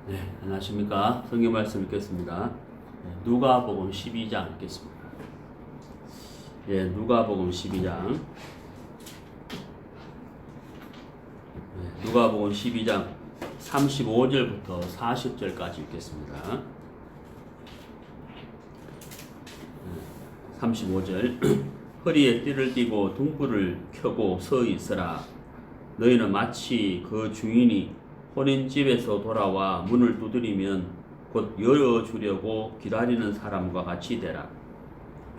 네, 안녕하십니까. 성경 말씀 읽겠습니다. 누가복음 12장 읽겠습니다. 예, 누가복음 12장. 누가복음 12장 35절부터 40절까지 읽겠습니다. 35절. 허리에 띠를 띠고 등불을 켜고 서 있으라. 너희는 마치 그 주인이 혼인집에서 돌아와 문을 두드리면 곧 열어주려고 기다리는 사람과 같이 되라.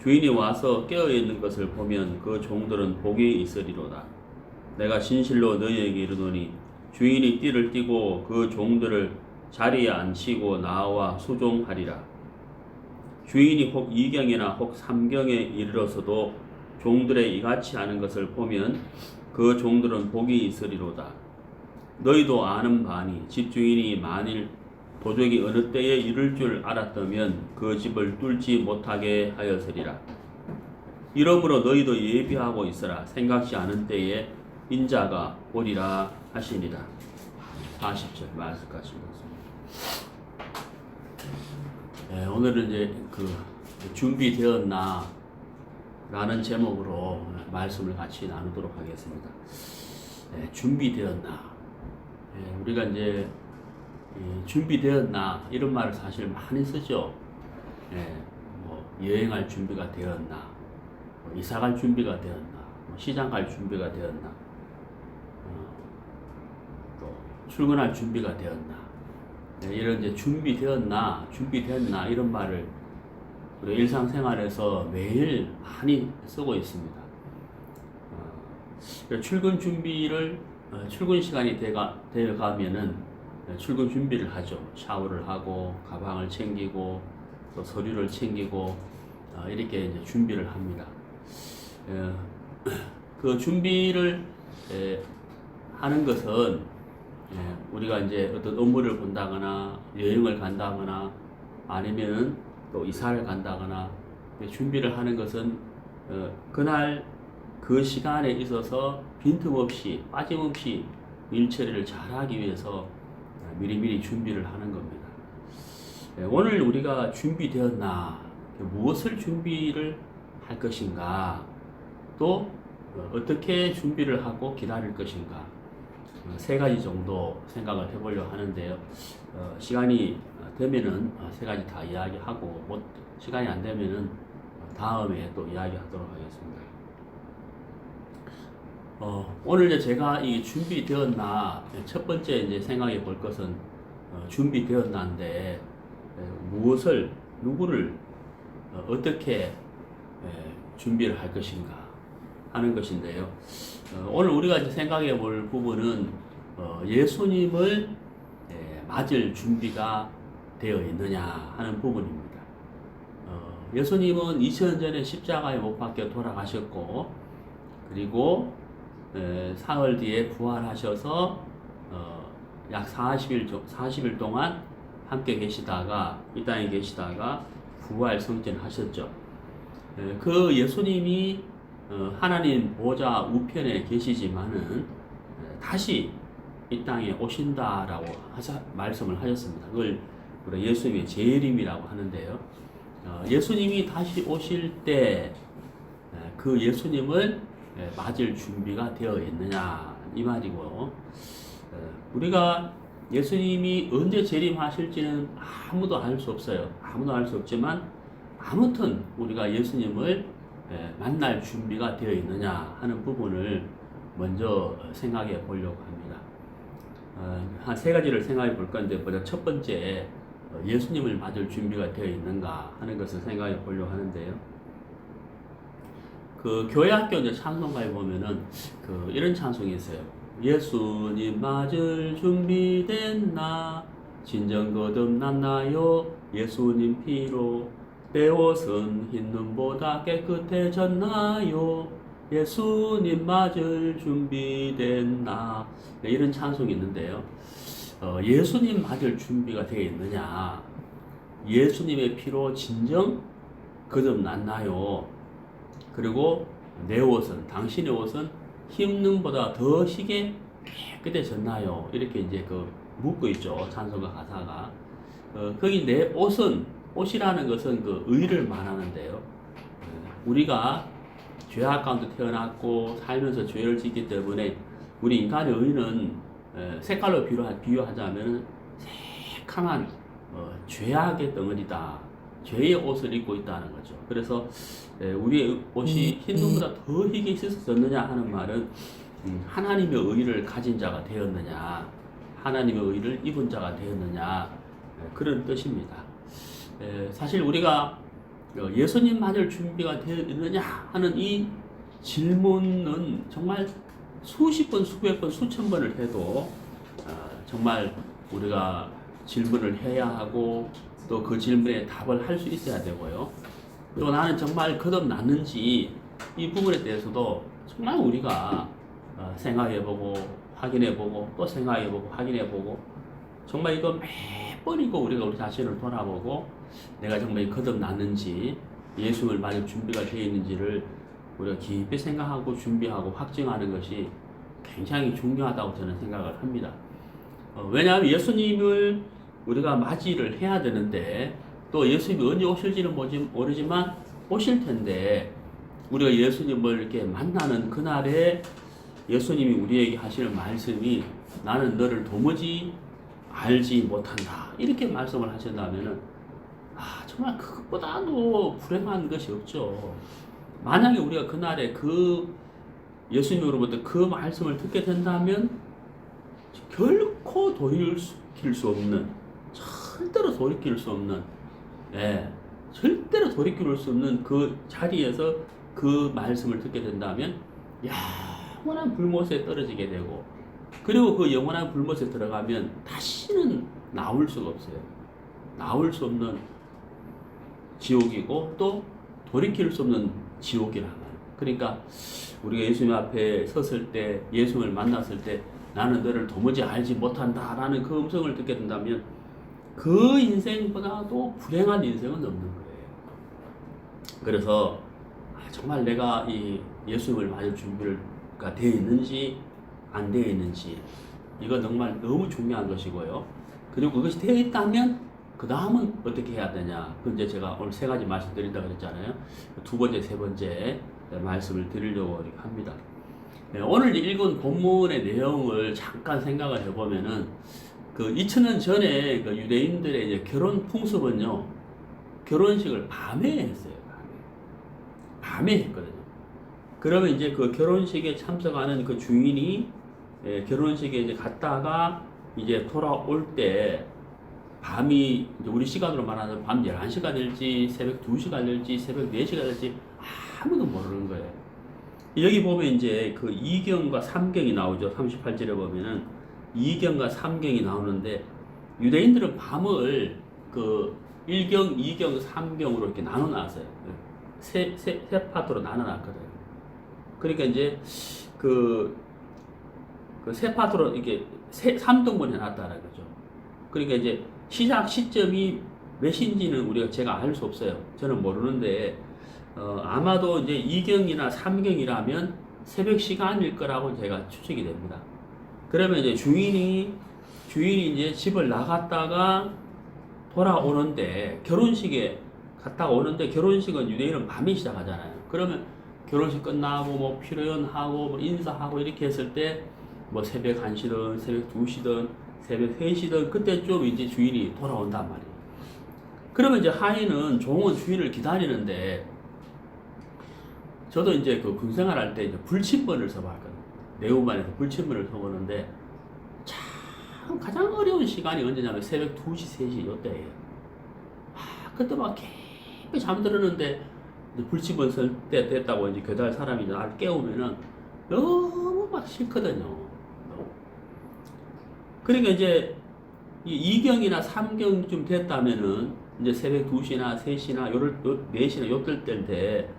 주인이 와서 깨어있는 것을 보면 그 종들은 복이 있으리로다. 내가 진실로 너희에게 이르노니 주인이 띠를 띠고 그 종들을 자리에 앉히고 나와 수종하리라. 주인이 혹 이경이나 혹 삼경에 이르러서도 종들의 이같이 하는 것을 보면 그 종들은 복이 있으리로다. 너희도 아는 바니 집주인이 만일 도적이 어느 때에 이를 줄 알았다면 그 집을 뚫지 못하게 하였으리라. 이러므로 너희도 예비하고 있으라. 생각지 않은 때에 인자가 오리라 하시니라. 40절 말씀까지 읽었습니다. 오늘은 이제 준비되었나 라는 제목으로 말씀을 같이 나누도록 하겠습니다. 준비되었나. 우리가 이제 준비되었나 이런 말을 사실 많이 쓰죠. 여행할 준비가 되었나, 이사갈 준비가 되었나, 시장 갈 준비가 되었나, 또 출근할 준비가 되었나, 이런 이제 준비되었나 이런 말을 우리 일상생활에서 매일 많이 쓰고 있습니다. 출근 준비를 출근 시간이 되어가면은 출근 준비를 하죠. 샤워를 하고 가방을 챙기고 또 서류를 챙기고 이렇게 이제 준비를 합니다. 그 준비를 하는 것은 우리가 이제 어떤 업무를 본다거나 여행을 간다거나 아니면 또 이사를 간다거나 준비를 하는 것은 그날 그 시간에 있어서 빈틈없이 빠짐없이 일 처리를 잘하기 위해서 미리미리 준비를 하는 겁니다. 오늘 우리가 준비되었나, 무엇을 준비를 할 것인가, 또 어떻게 준비를 하고 기다릴 것인가, 세 가지 정도 생각을 해보려고 하는데요. 시간이 되면은 세 가지 다 이야기하고, 시간이 안 되면은 다음에 또 이야기하도록 하겠습니다. 오늘 이제 제가 이 준비되었나, 첫 번째 이제 생각해 볼 것은 준비되었나인데, 무엇을, 누구를, 어떻게 준비를 할 것인가 하는 것인데요. 오늘 우리가 이제 생각해 볼 부분은 예수님을 맞을 준비가 되어 있느냐 하는 부분입니다. 예수님은 2000년 전에 십자가에 못 박혀 돌아가셨고, 그리고 사흘 뒤에 부활하셔서 약 40일 동안 함께 계시다가 이 땅에 계시다가 부활 승천하셨죠. 그 예수님이 하나님 보좌 우편에 계시지만은 다시 이 땅에 오신다라고 말씀을 하셨습니다. 그걸 우리 예수님의 재림이라고 하는데요. 예수님이 다시 오실 때 그 예수님을 맞을 준비가 되어 있느냐 이 말이고, 우리가 예수님이 언제 재림하실지는 아무도 알 수 없어요. 아무도 알 수 없지만 아무튼 우리가 예수님을 만날 준비가 되어 있느냐 하는 부분을 먼저 생각해 보려고 합니다. 한 세 가지를 생각해 볼 건데, 먼저 첫 번째 예수님을 맞을 준비가 되어 있는가 하는 것을 생각해 보려고 하는데요. 그 교회 학교 이제 찬송가에 보면은 이런 찬송이 있어요. 예수님 맞을 준비됐나, 진정 거듭났나요, 예수님 피로 내 옷은 흰 눈보다 깨끗해졌나요, 예수님 맞을 준비됐나. 이런 찬송이 있는데요. 예수님 맞을 준비가 되어 있느냐, 예수님의 피로 진정 거듭났나요, 그리고 내 옷은, 당신의 옷은 흰 눈보다 더 희게 깨끗해졌나요? 이렇게 이제 묻고 있죠. 찬송가 가사가. 거기 내 옷이라는 것은 그 의를 말하는데요. 우리가 죄악 가운데 태어났고 살면서 죄를 짓기 때문에 우리 인간의 의는 색깔로 비유하자면 새카만 죄악의 덩어리다. 죄의 옷을 입고 있다는 거죠. 그래서 우리의 옷이 흰 눈보다 더 희게 씻어졌느냐 하는 말은 하나님의 의를 가진 자가 되었느냐, 하나님의 의를 입은 자가 되었느냐, 그런 뜻입니다. 사실 우리가 예수님 맞을 준비가 되었느냐 하는 이 질문은 정말 수십 번, 수백 번, 수천 번을 해도 정말 우리가 질문을 해야 하고 또 그 질문에 답을 할 수 있어야 되고요. 또 나는 정말 거듭났는지 이 부분에 대해서도 정말 우리가 생각해보고 확인해보고 또 생각해보고 확인해보고 정말 이거 몇 번이고 우리가 우리 자신을 돌아보고 내가 정말 거듭났는지 예수를 맞을 준비가 되어 있는지를 우리가 깊이 생각하고 준비하고 확증하는 것이 굉장히 중요하다고 저는 생각을 합니다. 왜냐하면 예수님을 우리가 맞이를 해야 되는데 또 예수님이 언제 오실지는 모르지만 오실 텐데 우리가 예수님을 이렇게 만나는 그날에 예수님이 우리에게 하시는 말씀이 나는 너를 도무지 알지 못한다 이렇게 말씀을 하신다면은 정말 그것보다도 불행한 것이 없죠. 만약에 우리가 그날에 그 예수님으로부터 그 말씀을 듣게 된다면 결코 돌이킬 수 없는 절대로 돌이킬 수 없는 절대로 돌이킬 수 없는 그 자리에서 그 말씀을 듣게 된다면 영원한 불못에 떨어지게 되고 그리고 그 영원한 불못에 들어가면 다시는 나올 수가 없어요. 나올 수 없는 지옥이고 또 돌이킬 수 없는 지옥이란 말이에요. 그러니까 우리가 예수님 앞에 섰을 때 예수님을 만났을 때 나는 너를 도무지 알지 못한다 라는 그 음성을 듣게 된다면 그 인생보다도 불행한 인생은 없는 거예요. 그래서 정말 내가 이 예수님을 맞을 준비가 되어 있는지 안 되어 있는지 이거 정말 너무 중요한 것이고요. 그리고 그것이 되어 있다면 그 다음은 어떻게 해야 되냐. 그 이제 제가 오늘 세 가지 말씀드린다고 그랬잖아요. 두 번째, 세 번째 말씀을 드리려고 합니다. 오늘 읽은 본문의 내용을 잠깐 생각을 해보면은 그 2000년 전에 그 유대인들의 이제 결혼 풍습은요, 결혼식을 밤에 했어요. 밤에 했거든요. 그러면 이제 그 결혼식에 참석하는 그 주인이 결혼식에 이제 갔다가 이제 돌아올 때 밤이 이제 우리 시간으로 말하면 밤 11시가 될지 새벽 2시가 될지 새벽 4시가 될지 아무도 모르는 거예요. 여기 보면 이제 그 2경과 3경이 나오죠. 38절에 보면은 2경과 3경이 나오는데 유대인들은 밤을 그 1경, 2경, 3경으로 이렇게 나눠 놨어요. 세 파트로 나눠 놨거든요. 그러니까 이제 그 세 파트로 이렇게 3등분 해놨다는 거죠. 그러니까 이제 시작 시점이 몇인지는 제가 알 수 없어요. 저는 모르는데 아마도 이제 2경이나 3경이라면 새벽 시간일 거라고 제가 추측이 됩니다. 그러면 이제 주인이 이제 집을 나갔다가 돌아오는데 결혼식에 갔다가 오는데 결혼식은 유대인은 밤에 시작하잖아요. 그러면 결혼식 끝나고 뭐 피로연하고 뭐 인사하고 이렇게 했을 때 뭐 새벽 1시든 새벽 2시든 새벽 3시든 그때쯤 이제 주인이 돌아온단 말이에요. 그러면 이제 하인은 종은 주인을 기다리는데 저도 이제 그 군생활 할 때 이제 불침번을 써봤거든요. 내후반에서 불침번을 써보는데 참 가장 어려운 시간이 언제냐면 새벽 2시, 3시 요때예요. 그때 막 깊이 잠들었는데 불침번 쓸 때 됐다고 이제 교달 사람이 날 깨우면은 너무 막 싫거든요. 그러니까 이제 이 2경이나 3경쯤 됐다면은 이제 새벽 2시나 3시나 4시나 요럴 때인데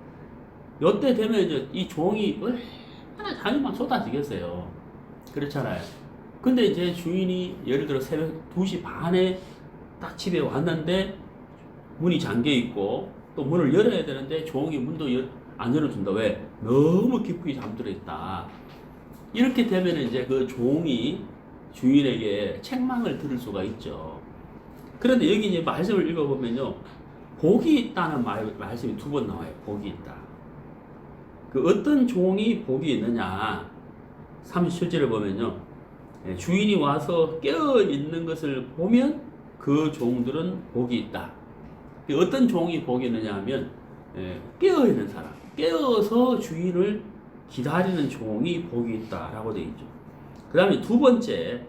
요때 되면 이제 이 종이 얼마나 잠이 막 쏟아지겠어요. 그렇잖아요. 근데 이제 주인이 예를 들어 새벽 2시 반에 딱 집에 왔는데 문이 잠겨 있고 또 문을 열어야 되는데 종이 문도 안 열어준다. 왜? 너무 깊이 잠들어 있다. 이렇게 되면 이제 그 종이 주인에게 책망을 들을 수가 있죠. 그런데 여기 이제 말씀을 읽어보면요, 복이 있다는 말씀이 두 번 나와요. 복이 있다. 그 어떤 종이 복이 있느냐? 37절을 보면요, 주인이 와서 깨어 있는 것을 보면 그 종들은 복이 있다. 어떤 종이 복이 있느냐 하면 깨어 있는 사람, 깨어서 주인을 기다리는 종이 복이 있다라고 되어 있죠. 그 다음에 두 번째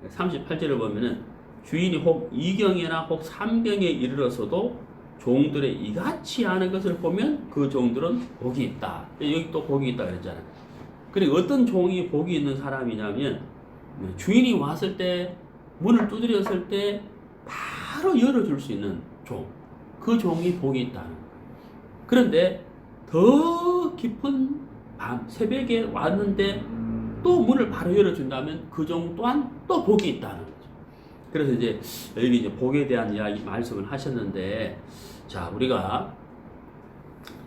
38절을 보면은 주인이 혹 2경이나 혹 3경에 이르러서도 종들의 이같이 하는 것을 보면 그 종들은 복이 있다. 여기 또 복이 있다 그랬잖아요. 그리고 어떤 종이 복이 있는 사람이냐면 주인이 왔을 때, 문을 두드렸을 때 바로 열어줄 수 있는 종, 그 종이 복이 있다는 거예요. 그런데 더 깊은 밤 새벽에 왔는데 또 문을 바로 열어준다면 그 종 또한 또 복이 있다는 거죠. 그래서 이제 여기 이제 복에 대한 이야기 말씀을 하셨는데, 자, 우리가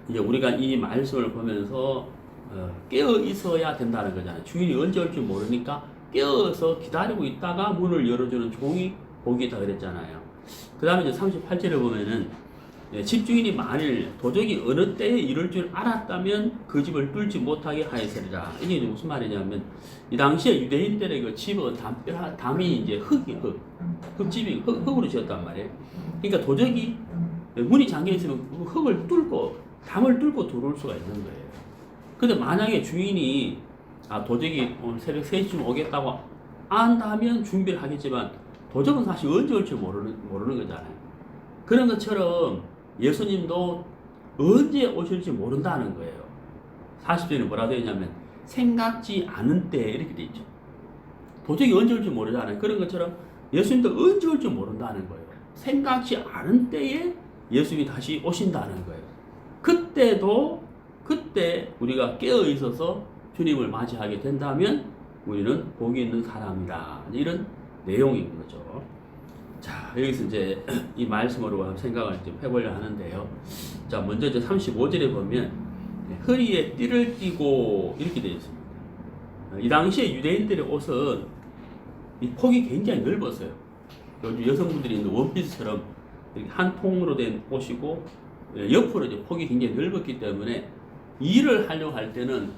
이 말씀을 보면서 깨어 있어야 된다는 거잖아요. 주인이 언제 올지 모르니까 깨어서 기다리고 있다가 문을 열어주는 종이 복이 있다 그랬잖아요. 그 다음에 이제 38절을 보면은 집주인이 만일 도적이 어느 때에 이럴 줄 알았다면 그 집을 뚫지 못하게 하였으리라. 이게 이제 무슨 말이냐면, 이 당시에 유대인들의 그 집은 담이 이제 흙집이 흙으로 지었단 말이에요. 그러니까 도적이 문이 잠겨 있으면 그 흙을 뚫고, 담을 뚫고 들어올 수가 있는 거예요. 근데 만약에 주인이 도적이 오늘 새벽 3시쯤 오겠다고 안다면 준비를 하겠지만, 도적은 사실 언제 올지 모르는 거잖아요. 그런 것처럼 예수님도 언제 오실지 모른다는 거예요. 40절에 뭐라 되어 있냐면 생각지 않은 때 이렇게 되어 있죠. 도적이 언제 올지 모르잖아요. 그런 것처럼 예수님도 언제 올지 모른다는 거예요. 생각지 않은 때에 예수님이 다시 오신다는 거예요. 그때 우리가 깨어 있어서 주님을 맞이하게 된다면 우리는 복이 있는 사람이다. 이런 내용인 거죠. 자, 여기서 이제 이 말씀으로 한번 생각을 좀 해보려 하는데요. 자, 먼저 이제 35절에 보면 허리에 띠를 띠고 이렇게 되어 있습니다. 이 당시에 유대인들의 옷은 이 폭이 굉장히 넓었어요. 요즘 여성분들이 있는 원피스처럼 이렇게 한 통으로 된 옷이고, 옆으로 이제 폭이 굉장히 넓었기 때문에 일을 하려고 할 때는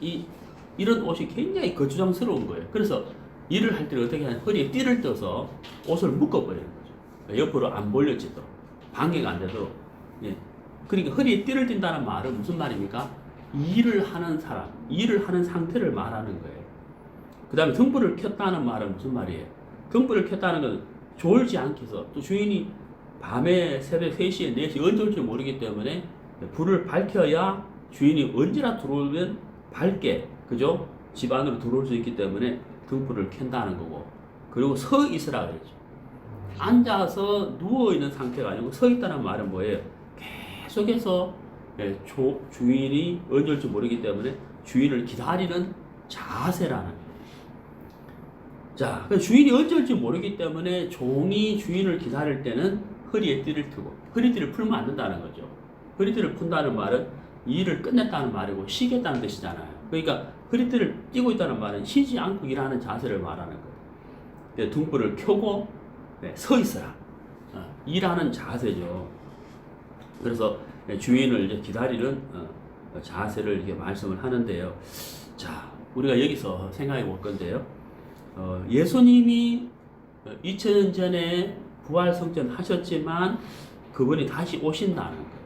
이런 옷이 굉장히 거추장스러운 거예요. 그래서 일을 할 때는 어떻게 하냐, 허리에 띠를 떠서 옷을 묶어버리는 거죠. 옆으로 안 벌려지도록, 방해가 안 되도록. 예. 그러니까 허리에 띠를 띈다는 말은 무슨 말입니까? 일을 하는 사람, 일을 하는 상태를 말하는 거예요. 그 다음에 등불을 켰다는 말은 무슨 말이에요? 등불을 켰다는 건 졸지 않게 해서, 또 주인이 밤에 새벽 3시에 4시 언제 올지 모르기 때문에 불을 밝혀야 주인이 언제나 들어오면 밝게, 그죠? 집 안으로 들어올 수 있기 때문에 등불을 켠다는 거고, 그리고 서 있으라 그랬죠. 앉아서 누워있는 상태가 아니고 서 있다는 말은 뭐예요? 계속해서 주인이 언제 올지 모르기 때문에 주인을 기다리는 자세라는 거예요. 자, 주인이 언제 올지 모르기 때문에 종이 주인을 기다릴 때는 허리에 띠를 트고, 허리띠를 풀면 안 된다는 거죠. 허리띠를 푼다는 말은 일을 끝냈다는 말이고 쉬겠다는 뜻이잖아요. 그러니까 허리띠를 띠고 있다는 말은 쉬지 않고 일하는 자세를 말하는 거예요. 등불을 켜고 서 있어라. 일하는 자세죠. 그래서 주인을 이제 기다리는 자세를 이렇게 말씀을 하는데요. 자, 우리가 여기서 생각해 볼 건데요. 예수님이 2000년 전에 부활성전 하셨지만 그분이 다시 오신다는 거예요.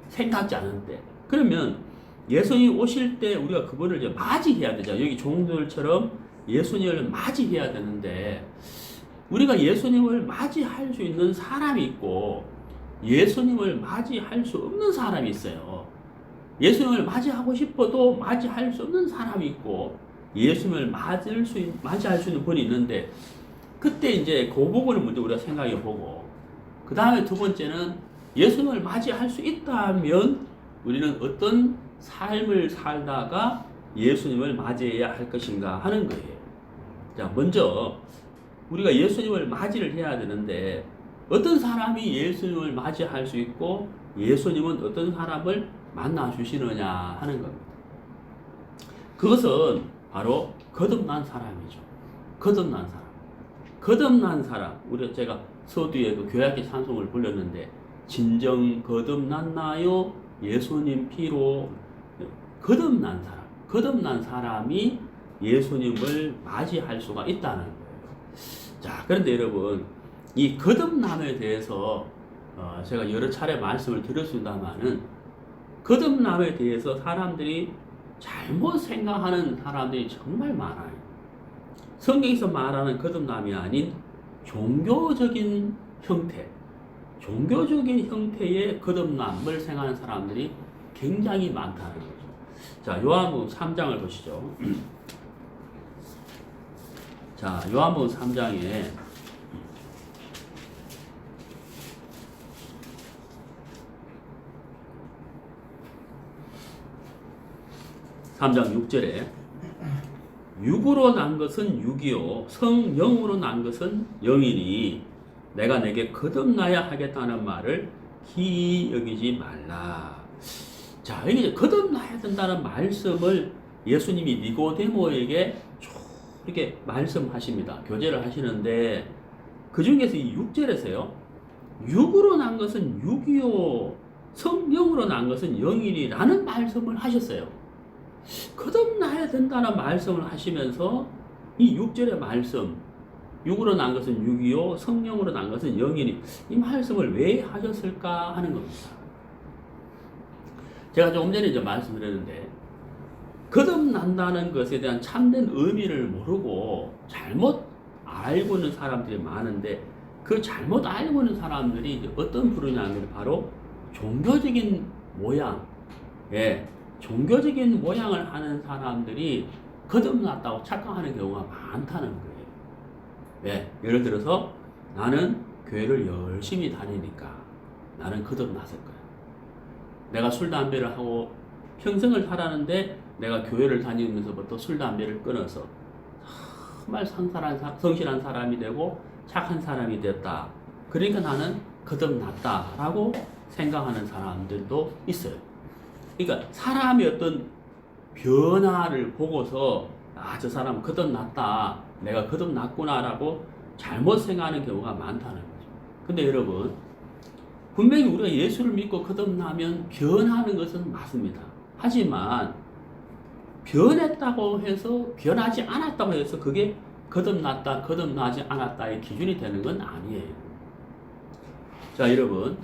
생각지 않은 때. 그러면 예수님이 오실 때 우리가 그분을 이제 맞이해야 되죠. 여기 종들처럼 예수님을 맞이해야 되는데, 우리가 예수님을 맞이할 수 있는 사람이 있고 예수님을 맞이할 수 없는 사람이 있어요. 예수님을 맞이하고 싶어도 맞이할 수 없는 사람이 있고, 예수님을 맞이할 수 있는 분이 있는데, 그때 이제 그 부분을 먼저 우리가 생각해 보고, 그 다음에 두 번째는 예수님을 맞이할 수 있다면 우리는 어떤 삶을 살다가 예수님을 맞이해야 할 것인가 하는 거예요. 자, 먼저 우리가 예수님을 맞이를 해야 되는데, 어떤 사람이 예수님을 맞이할 수 있고 예수님은 어떤 사람을 만나 주시느냐 하는 겁니다. 그것은 바로 거듭난 사람이죠. 거듭난 사람. 거듭난 사람, 제가 서두에 그 교약의 찬송을 불렀는데, 진정 거듭났나요? 예수님 피로. 거듭난 사람이 예수님을 맞이할 수가 있다는 거예요. 자, 그런데 여러분, 이 거듭남에 대해서 제가 여러 차례 말씀을 드렸습니다만은, 거듭남에 대해서 사람들이 잘못 생각하는 사람들이 정말 많아요. 성경에서 말하는 거듭남이 아닌 종교적인 형태의 거듭남을 생각하는 사람들이 굉장히 많다는 거죠. 자, 요한복음 3장을 보시죠. 자, 요한복음 3장에 3장 6절에 육으로 난 것은 육이요 성령으로 난 것은 영이니 내가 내게 거듭나야 하겠다는 말을 기이 여기지 말라. 자, 여기 거듭나야 된다는 말씀을 예수님이 니고데모에게 이렇게 말씀하십니다. 교제를 하시는데 그 중에서 이 6절에서요. 육으로 난 것은 육이요 성령으로 난 것은 영이니라는 말씀을 하셨어요. 거듭나야 된다는 말씀을 하시면서 이 6절의 말씀, 육으로 난 것은 육이요 성령으로 난 것은 영이니, 이 말씀을 왜 하셨을까 하는 겁니다. 제가 조금 전에 말씀드렸는데, 거듭난다는 것에 대한 참된 의미를 모르고 잘못 알고 있는 사람들이 많은데, 그 잘못 알고 있는 사람들이 이제 어떤 부류냐면 바로 종교적인 모양, 종교적인 모양을 하는 사람들이 거듭났다고 착각하는 경우가 많다는 거예요. 예를 들어서 나는 교회를 열심히 다니니까 나는 거듭났을 거야. 내가 술, 담배를 하고 평생을 살았는데 내가 교회를 다니면서부터 술, 담배를 끊어서 정말 성실한 사람이 되고 착한 사람이 됐다. 그러니까 나는 거듭났다라고 생각하는 사람들도 있어요. 그러니까 사람의 어떤 변화를 보고서 저 사람 거듭났다, 내가 거듭났구나라고 잘못 생각하는 경우가 많다는 거죠. 근데 여러분, 분명히 우리가 예수를 믿고 거듭나면 변하는 것은 맞습니다. 하지만 변했다고 해서, 변하지 않았다고 해서 그게 거듭났다, 거듭나지 않았다의 기준이 되는 건 아니에요. 자, 여러분,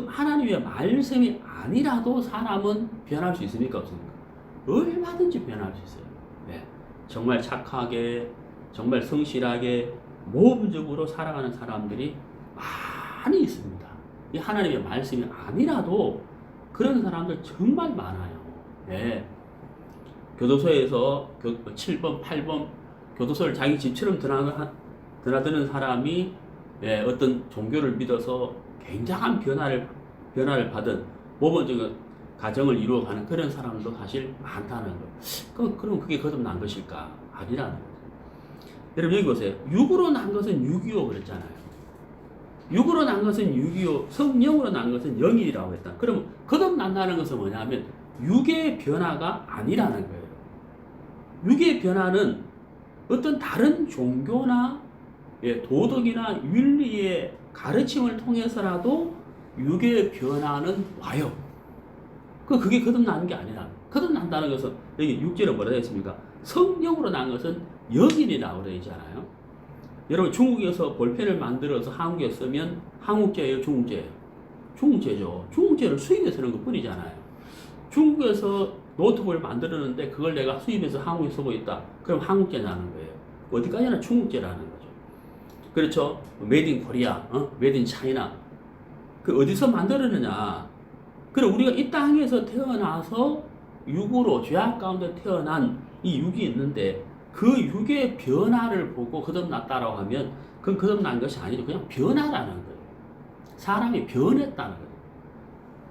하나님의 말씀이 아니라도 사람은 변할 수 있습니까? 없습니까? 얼마든지 변할 수 있어요. 정말 착하게, 정말 성실하게, 모범적으로 살아가는 사람들이 많이 있습니다. 이 하나님의 말씀이 아니라도 그런 사람들 정말 많아요. 교도소에서 7번, 8번 교도소를 자기 집처럼 드나드는 사람이 어떤 종교를 믿어서 굉장한 변화를 받은 모범적인 가정을 이루어가는 그런 사람도 사실 많다는 거. 그럼 그게 거듭난 것일까? 아니라는 거죠. 여러분 여기 보세요. 육으로 난 것은 육이요 그랬잖아요. 육으로 난 것은 육이요 성령으로 난 것은 영이라고 했다. 그럼 거듭난다는 것은 뭐냐면 육의 변화가 아니라는 거예요. 육의 변화는 어떤 다른 종교나 도덕이나 윤리의 가르침을 통해서라도 육의 변화는 와요. 그게 거듭나는 게 아니라, 거듭난다는 것은 여기 6절에 뭐라 되어 있습니까? 성령으로 난 것은 영인이라고 되어 있잖아요. 여러분 중국에서 볼펜을 만들어서 한국에 쓰면 한국제예요, 중국제예요? 중국제죠. 중국제를 수입해서 쓰는 것 뿐이잖아요. 중국에서 노트북을 만들었는데 그걸 내가 수입해서 한국에 쓰고 있다. 그럼 한국제라는 거예요. 어디까지나 중국제라는 거죠. 그렇죠? 메이드 인 코리아, 메이드 인 차이나. 그 어디서 만들었느냐? 그럼 우리가 이 땅에서 태어나서 육으로 죄악 가운데 태어난 이 육이 있는데 그 육의 변화를 보고 거듭났다라고 하면 그건 거듭난 것이 아니죠. 그냥 변화라는 거예요. 사람이 변했다는 거예요.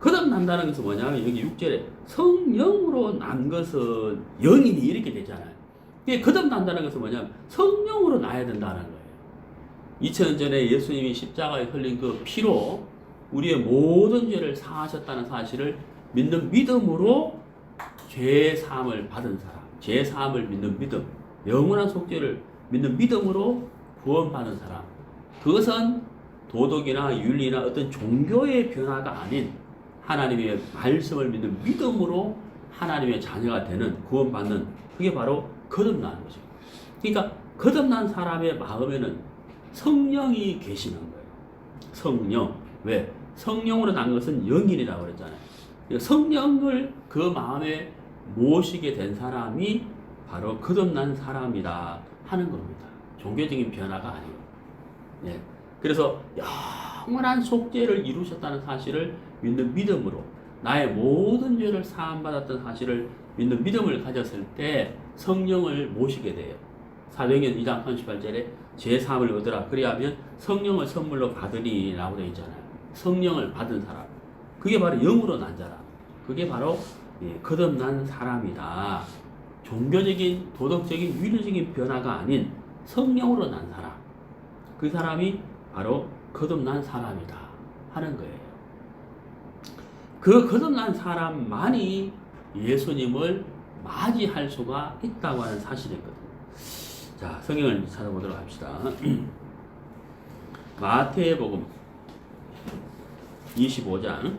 거듭난다는 것은 뭐냐면 여기 6절에 성령으로 난 것은 영인이 이렇게 되잖아요. 거듭난다는 것은 뭐냐면 성령으로 나야 된다는 거예요. 2000년 전에 예수님이 십자가에 흘린 그 피로 우리의 모든 죄를 사하셨다는 사실을 믿는 믿음으로 죄 사함을 받은 사람, 죄 사함을 믿는 믿음, 영원한 속죄를 믿는 믿음으로 구원받는 사람. 그것은 도덕이나 윤리나 어떤 종교의 변화가 아닌 하나님의 말씀을 믿는 믿음으로 하나님의 자녀가 되는 구원받는 그게 바로 거듭나는 거죠. 그러니까 거듭난 사람의 마음에는 성령이 계시는 거예요. 성령. 왜? 성령으로 난 것은 영이라고 그랬잖아요. 성령을 그 마음에 모시게 된 사람이 바로 거듭난 사람이다 하는 겁니다. 종교적인 변화가 아니고. 예. 그래서 영원한 속죄를 이루셨다는 사실을 믿는 믿음으로 나의 모든 죄를 사함받았던 사실을 믿는 믿음을 가졌을 때 성령을 모시게 돼요. 사도행전 2장 38절에 제3을 얻으라 그리하면 성령을 선물로 받으리 라고 되어 있잖아요. 성령을 받은 사람. 그게 바로 영으로 난 사람. 그게 바로 거듭난 사람이다. 종교적인 도덕적인 윤리적인 변화가 아닌 성령으로 난 사람. 그 사람이 바로 거듭난 사람이다 하는 거예요. 그 거듭난 사람만이 예수님을 맞이할 수가 있다고 하는 사실이거든요. 자, 성경을 찾아보도록 합시다. 마태복음 25장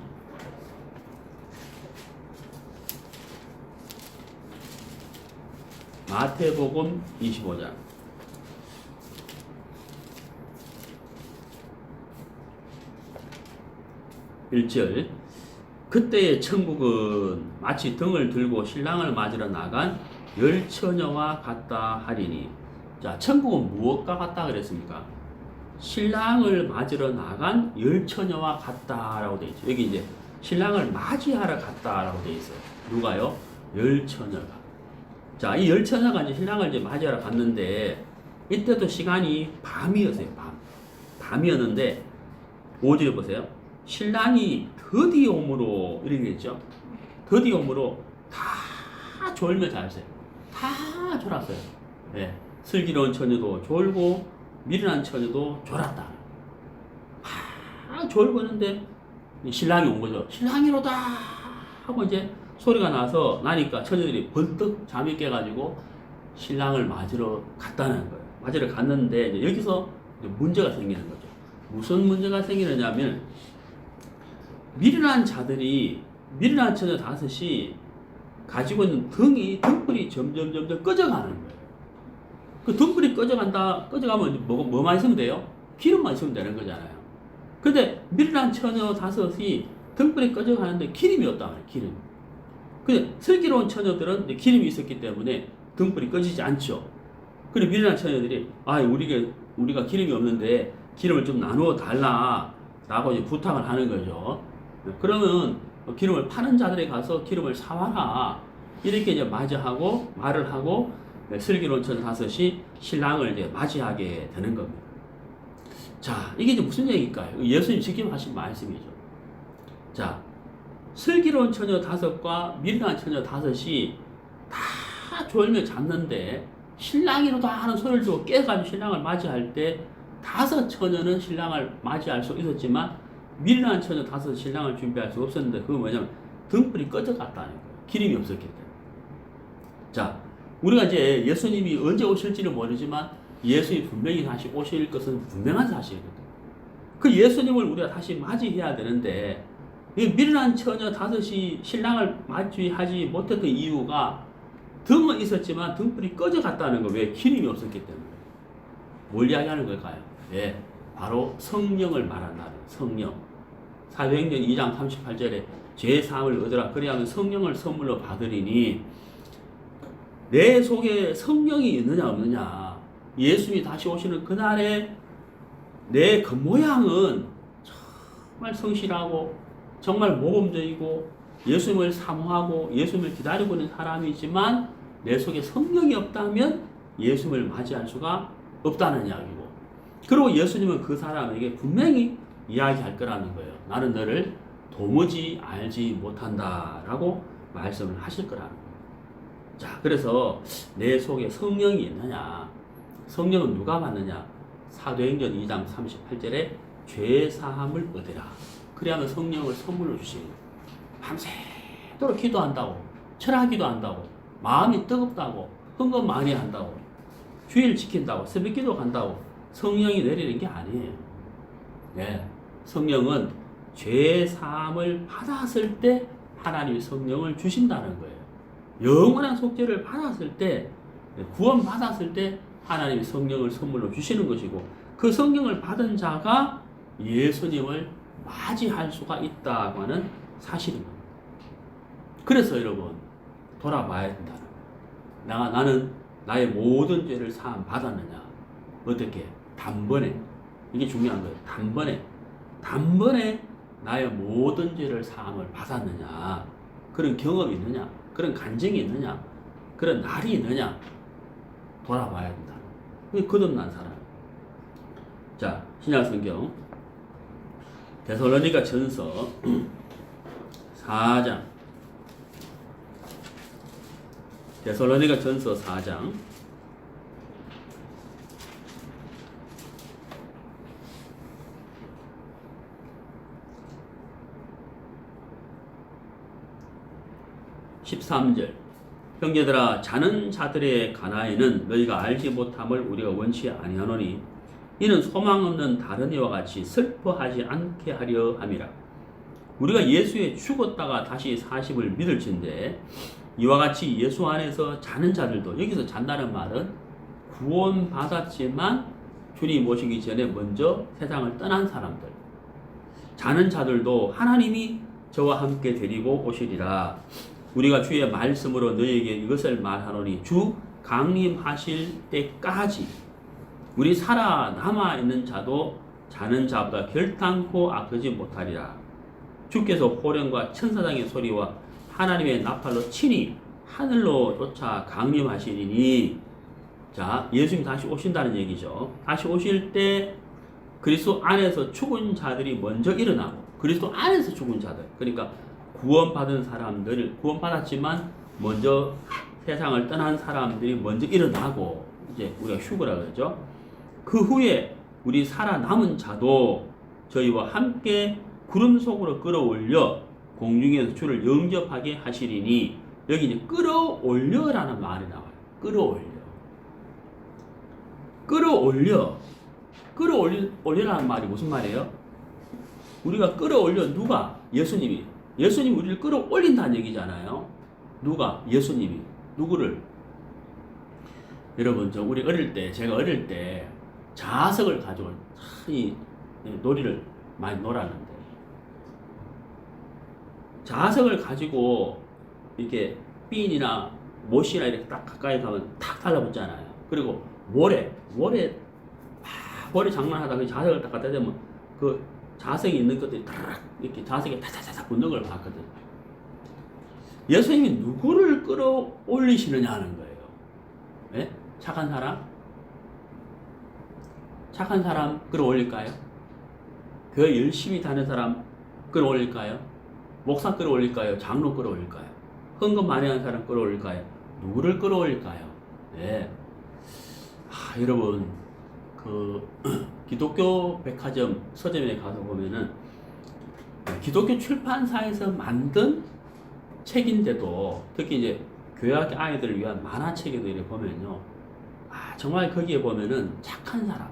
마태복음 25장 1절 그때의 천국은 마치 등을 들고 신랑을 맞으러 나간 열 처녀와 같다 하리니. 자, 천국은 무엇과 같다 그랬습니까? 신랑을 맞으러 나간 열 처녀와 같다라고 되어 있죠. 여기 이제 신랑을 맞이하러 갔다라고 되어 있어요. 누가요? 열 처녀가. 자, 이 열 처녀가 이제 신랑을 이제 맞이하러 갔는데 이때도 시간이 밤이었어요. 밤이었는데 5절에 보세요. 신랑이 드디어 오므로 이렇게 했죠. 드디어 오므로 다 졸며 잤어요. 다 졸았어요. 예. 슬기로운 처녀도 졸고 미련한 처녀도 졸았다. 다 졸고 있는데 신랑이 온 거죠. 신랑이로다 하고 이제 소리가 나니까 처녀들이 번뜩 잠이 깨가지고 신랑을 맞으러 갔다는 거예요. 맞으러 갔는데 이제 여기서 이제 문제가 생기는 거죠. 무슨 문제가 생기느냐면 미련한 자들이 미련한 처녀 5이 가지고 있는 등불이 점점 꺼져가는 거예요. 그 등불이 꺼져가면 뭐만 있으면 돼요? 기름만 있으면 되는 거잖아요. 근데 미련한 처녀 5이 등불이 꺼져가는데 기름이 없단 말이에요. 기름. 근데 슬기로운 처녀들은 기름이 있었기 때문에 등불이 꺼지지 않죠. 근데 미련한 처녀들이 우리가 기름이 없는데 기름을 좀 나누어 달라 라고 이제 부탁을 하는 거죠. 그러면 기름을 파는 자들에 가서 기름을 사와라 이렇게 이제 말을 하고 슬기로운 처녀 5이 신랑을 이제 맞이하게 되는 겁니다. 자, 이게 이제 무슨 얘기일까요? 예수님 직접 하신 말씀이죠. 자, 슬기로운 처녀 5과 미련한 처녀 5이 다 졸며 잤는데 신랑이로다 하는 소리를 듣고 깨가지고 신랑을 맞이할 때 5 처녀는 신랑을 맞이할 수 있었지만 미련한 처녀 5 신랑을 준비할 수 없었는데 그건 뭐냐면 등불이 꺼져갔다는 거예요. 기름이 없었기 때문에. 자, 우리가 이제 예수님이 언제 오실지는 모르지만 예수님이 분명히 다시 오실 것은 분명한 사실이거든요. 그 예수님을 우리가 다시 맞이해야 되는데 이 미련한 처녀 5이 신랑을 맞이하지 못했던 이유가 등은 있었지만 등불이 꺼져갔다는 거. 왜? 기름이 없었기 때문에. 뭘 이야기하는 걸까요? 예, 바로 성령을 말한다는 성령. 사도행전 2장 38절에 제3을 얻으라 그리하면 성령을 선물로 받으리니. 내 속에 성령이 있느냐 없느냐, 예수님이 다시 오시는 그날에 내 겉모양은 정말 성실하고 정말 모범적이고 예수님을 사모하고 예수님을 기다리고 있는 사람이지만 내 속에 성령이 없다면 예수님을 맞이할 수가 없다는 이야기고, 그리고 예수님은 그 사람에게 분명히 이야기할 거라는 거예요. 나는 너를 도무지 알지 못한다 라고 말씀을 하실 거라는 거예요. 자, 그래서 내 속에 성령이 있느냐, 성령은 누가 받느냐, 사도행전 2장 38절에 죄사함을 얻으라 그리하면 성령을 선물로 주시는 거예요. 밤새도록 기도한다고, 철학기도 한다고, 마음이 뜨겁다고, 헌금 많이 한다고, 주일 지킨다고 새벽기도 간다고 성령이 내리는 게 아니에요. 예, 성령은 죄 사함을 받았을 때 하나님이 성령을 주신다는 거예요. 영원한 속죄를 받았을 때, 구원 받았을 때 하나님이 성령을 선물로 주시는 것이고, 그 성령을 받은 자가 예수님을 맞이할 수가 있다고 하는 사실입니다. 그래서 여러분 돌아봐야 된다. 나는 나의 모든 죄를 사함 받았느냐? 어떻게? 단번에. 이게 중요한 거예요. 단번에 나의 모든 죄를 사함을 받았느냐? 그런 경험이 있느냐? 그런 간증이 있느냐? 그런 날이 있느냐? 돌아봐야 된다. 그게 거듭난 사람. 자, 신약성경 데살로니가 전서 4장. 데살로니가 전서 4장 13절. 형제들아, 자는 자들의 가나이는 너희가 알지 못함을 우리가 원치 아니하노니 이는 소망 없는 다른 이와 같이 슬퍼하지 않게 하려 함이라. 우리가 예수에 죽었다가 다시 사심을 믿을진대 이와 같이 예수 안에서 자는 자들도, 여기서 잔다는 말은 구원 받았지만 주님 오시기 전에 먼저 세상을 떠난 사람들, 자는 자들도 하나님이 저와 함께 데리고 오시리라. 우리가 주의 말씀으로 너희에게 이것을 말하노니 주 강림하실 때까지 우리 살아남아 있는 자도 자는 자보다 결단코 악하지 못하리라. 주께서 호령과 천사장의 소리와 하나님의 나팔로 친히 하늘로 쫓아 강림하시리니, 자, 예수님 다시 오신다는 얘기죠. 다시 오실 때 그리스도 안에서 죽은 자들이 먼저 일어나고, 그리스도 안에서 죽은 자들, 그러니까 구원받은 사람들, 구원받았지만 먼저 세상을 떠난 사람들이 먼저 일어나고, 이제 우리가 휴거라 그러죠. 그 후에 우리 살아남은 자도 저희와 함께 구름 속으로 끌어올려 공중에서 주를 영접하게 하시리니, 여기 이제 끌어올려라는 말이 나와요. 끌어올려라는 말이 무슨 말이에요? 우리가 끌어올려, 누가? 예수님이 우리를 끌어올린다는 얘기잖아요. 누가? 예수님이. 누구를? 여러분, 제가 어릴 때 자석을 가지고 이 놀이를 많이 놀았는데, 자석을 가지고 이렇게 핀이나 못이나 이렇게 딱 가까이 가면 탁 달라붙잖아요. 그리고 모래 장난하다 그 자석을 딱 갖다 대면 그 자석이 있는 것들이 딱 이렇게 자석에 타타타타 붙는 걸 봤거든. 예수님이 누구를 끌어올리시느냐 하는 거예요. 네? 착한 사람 끌어올릴까요? 교회 열심히 다니는 사람 끌어올릴까요? 목사 끌어올릴까요? 장로 끌어올릴까요? 헌금 많이 하는 사람 끌어올릴까요? 누구를 끌어올릴까요? 네. 여러분, 기독교 백화점 서점에 가서 보면은 기독교 출판사에서 만든 책인데도, 특히 이제 교회 아이들을 위한 만화책에도 이렇게 보면요, 정말 거기에 보면은 착한 사람,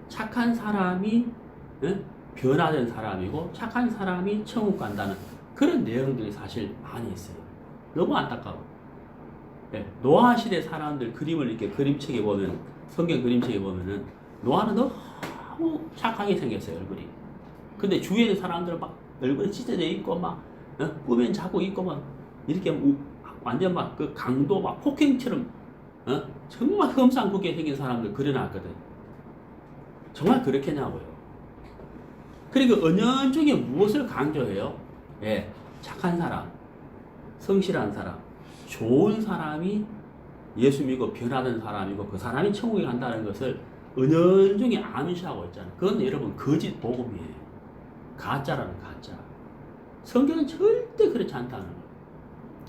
착한 사람이 변화된 사람이고 착한 사람이 천국 간다는 그런 내용들이 사실 많이 있어요. 너무 안타까워. 노아 시대 사람들 그림을 이렇게 그림책에 보면, 성경 그림책에 보면은 노아는 너무 착하게 생겼어요, 얼굴이. 근데 주위에 있는 사람들은 막 얼굴이 찢어져 있고 막 꾸면 자고 있고 막 이렇게 완전 막 그 강도 막 폭행처럼 정말 험상궂게 생긴 사람들 그려놨거든. 정말 그렇겠냐고요. 그리고 은연중에 무엇을 강조해요? 착한 사람, 성실한 사람, 좋은 사람이 예수 믿고 변화된 사람이고 그 사람이 천국에 간다는 것을 은연중에 암시하고 있잖아요. 그건 여러분 거짓 복음이에요. 가짜라는 가짜. 성경은 절대 그렇지 않다는 거예요.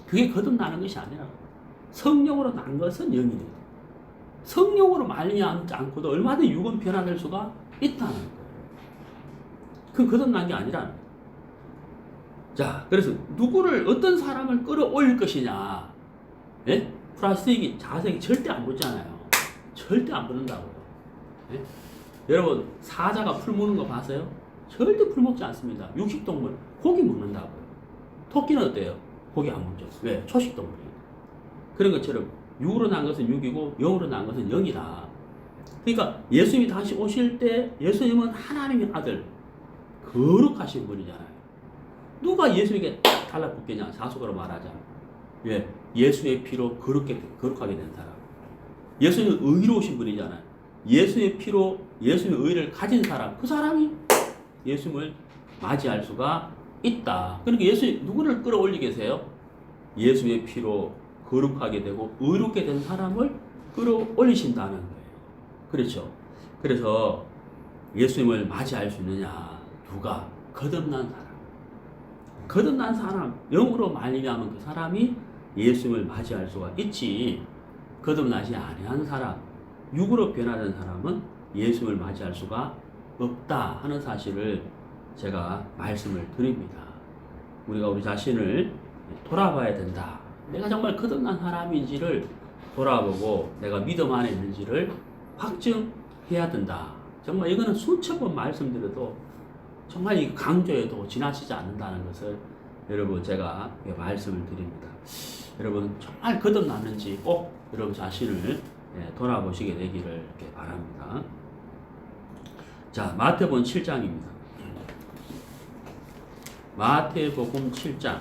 그게 거듭나는 것이 아니라 성령으로 난 것은 영이에요. 성령으로 말미암지 않고도 얼마든지 육은 변화될 수가 있다는 거예요. 그건 거듭난 게 아니라는 거예요. 자, 그래서 어떤 사람을 끌어올릴 것이냐. 플라스틱이 자석이 절대 안 붙잖아요. 절대 안 붙는다고요. 예? 여러분 사자가 풀 먹는 거 봤어요? 절대 풀 먹지 않습니다. 육식동물 고기 먹는다고요. 토끼는 어때요? 고기 안 먹죠. 왜? 초식동물이에요. 그런 것처럼 육으로 난 것은 육이고 영으로 난 것은 영이다. 그러니까 예수님이 다시 오실 때 예수님은 하나님의 아들 거룩하신 분이잖아요. 누가 예수님에게 달라붙겠냐? 자숙으로 말하자. 예, 예수의 피로 거룩하게 된 사람. 예수님은 의로우신 분이잖아요. 예수의 피로 예수님의 의를 가진 사람, 그 사람이 예수님을 맞이할 수가 있다. 그러니까 예수님 누구를 끌어올리 계세요? 예수의 피로 거룩하게 되고 의롭게 된 사람을 끌어올리신다는 거예요. 그렇죠. 그래서 예수님을 맞이할 수 있느냐? 누가? 거듭난 사람. 거듭난 사람, 영으로 말미암은 그 사람이 예수님을 맞이할 수가 있지. 거듭나지 아니한 사람, 육으로 변화된 사람은 예수님을 맞이할 수가 없다 하는 사실을 제가 말씀을 드립니다. 우리가 우리 자신을 돌아봐야 된다. 내가 정말 거듭난 사람인지를 돌아보고 내가 믿음 안에 있는지를 확증해야 된다. 정말 이거는 수천 번 말씀드려도 정말 이 강조해도 지나치지 않는다는 것을 여러분 제가 말씀을 드립니다. 여러분 정말 거듭났는지 꼭 여러분 자신을 돌아보시게 되기를 이렇게 바랍니다. 자, 마태복음 7장입니다. 마태복음 7장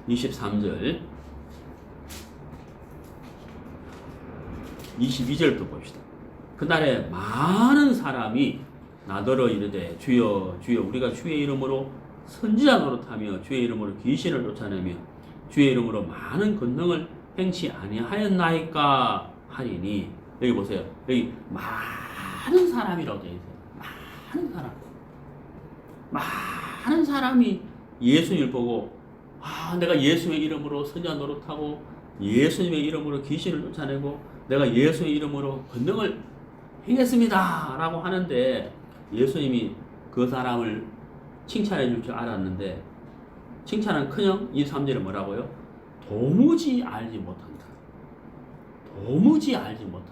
23절 22절부터 봅시다. 그날에 많은 사람이 나더러 이르되 주여 주여 우리가 주의 이름으로 선지자 노릇하며 주의 이름으로 귀신을 쫓아내며 주의 이름으로 많은 권능을 행치 아니하였나이까 하리니. 여기 보세요. 여기 많은 사람이라고 되어 있어요. 많은 사람. 많은 사람이 예수님을 보고 내가 예수의 이름으로 선지자 노릇하고 예수님의 이름으로 귀신을 쫓아내고 내가 예수의 이름으로 권능을 행했습니다 라고 하는데 예수님이 그 사람을 칭찬해 줄 줄 알았는데 칭찬은커녕 23절에 뭐라고요? 도무지 알지 못한다. 도무지 알지 못한다.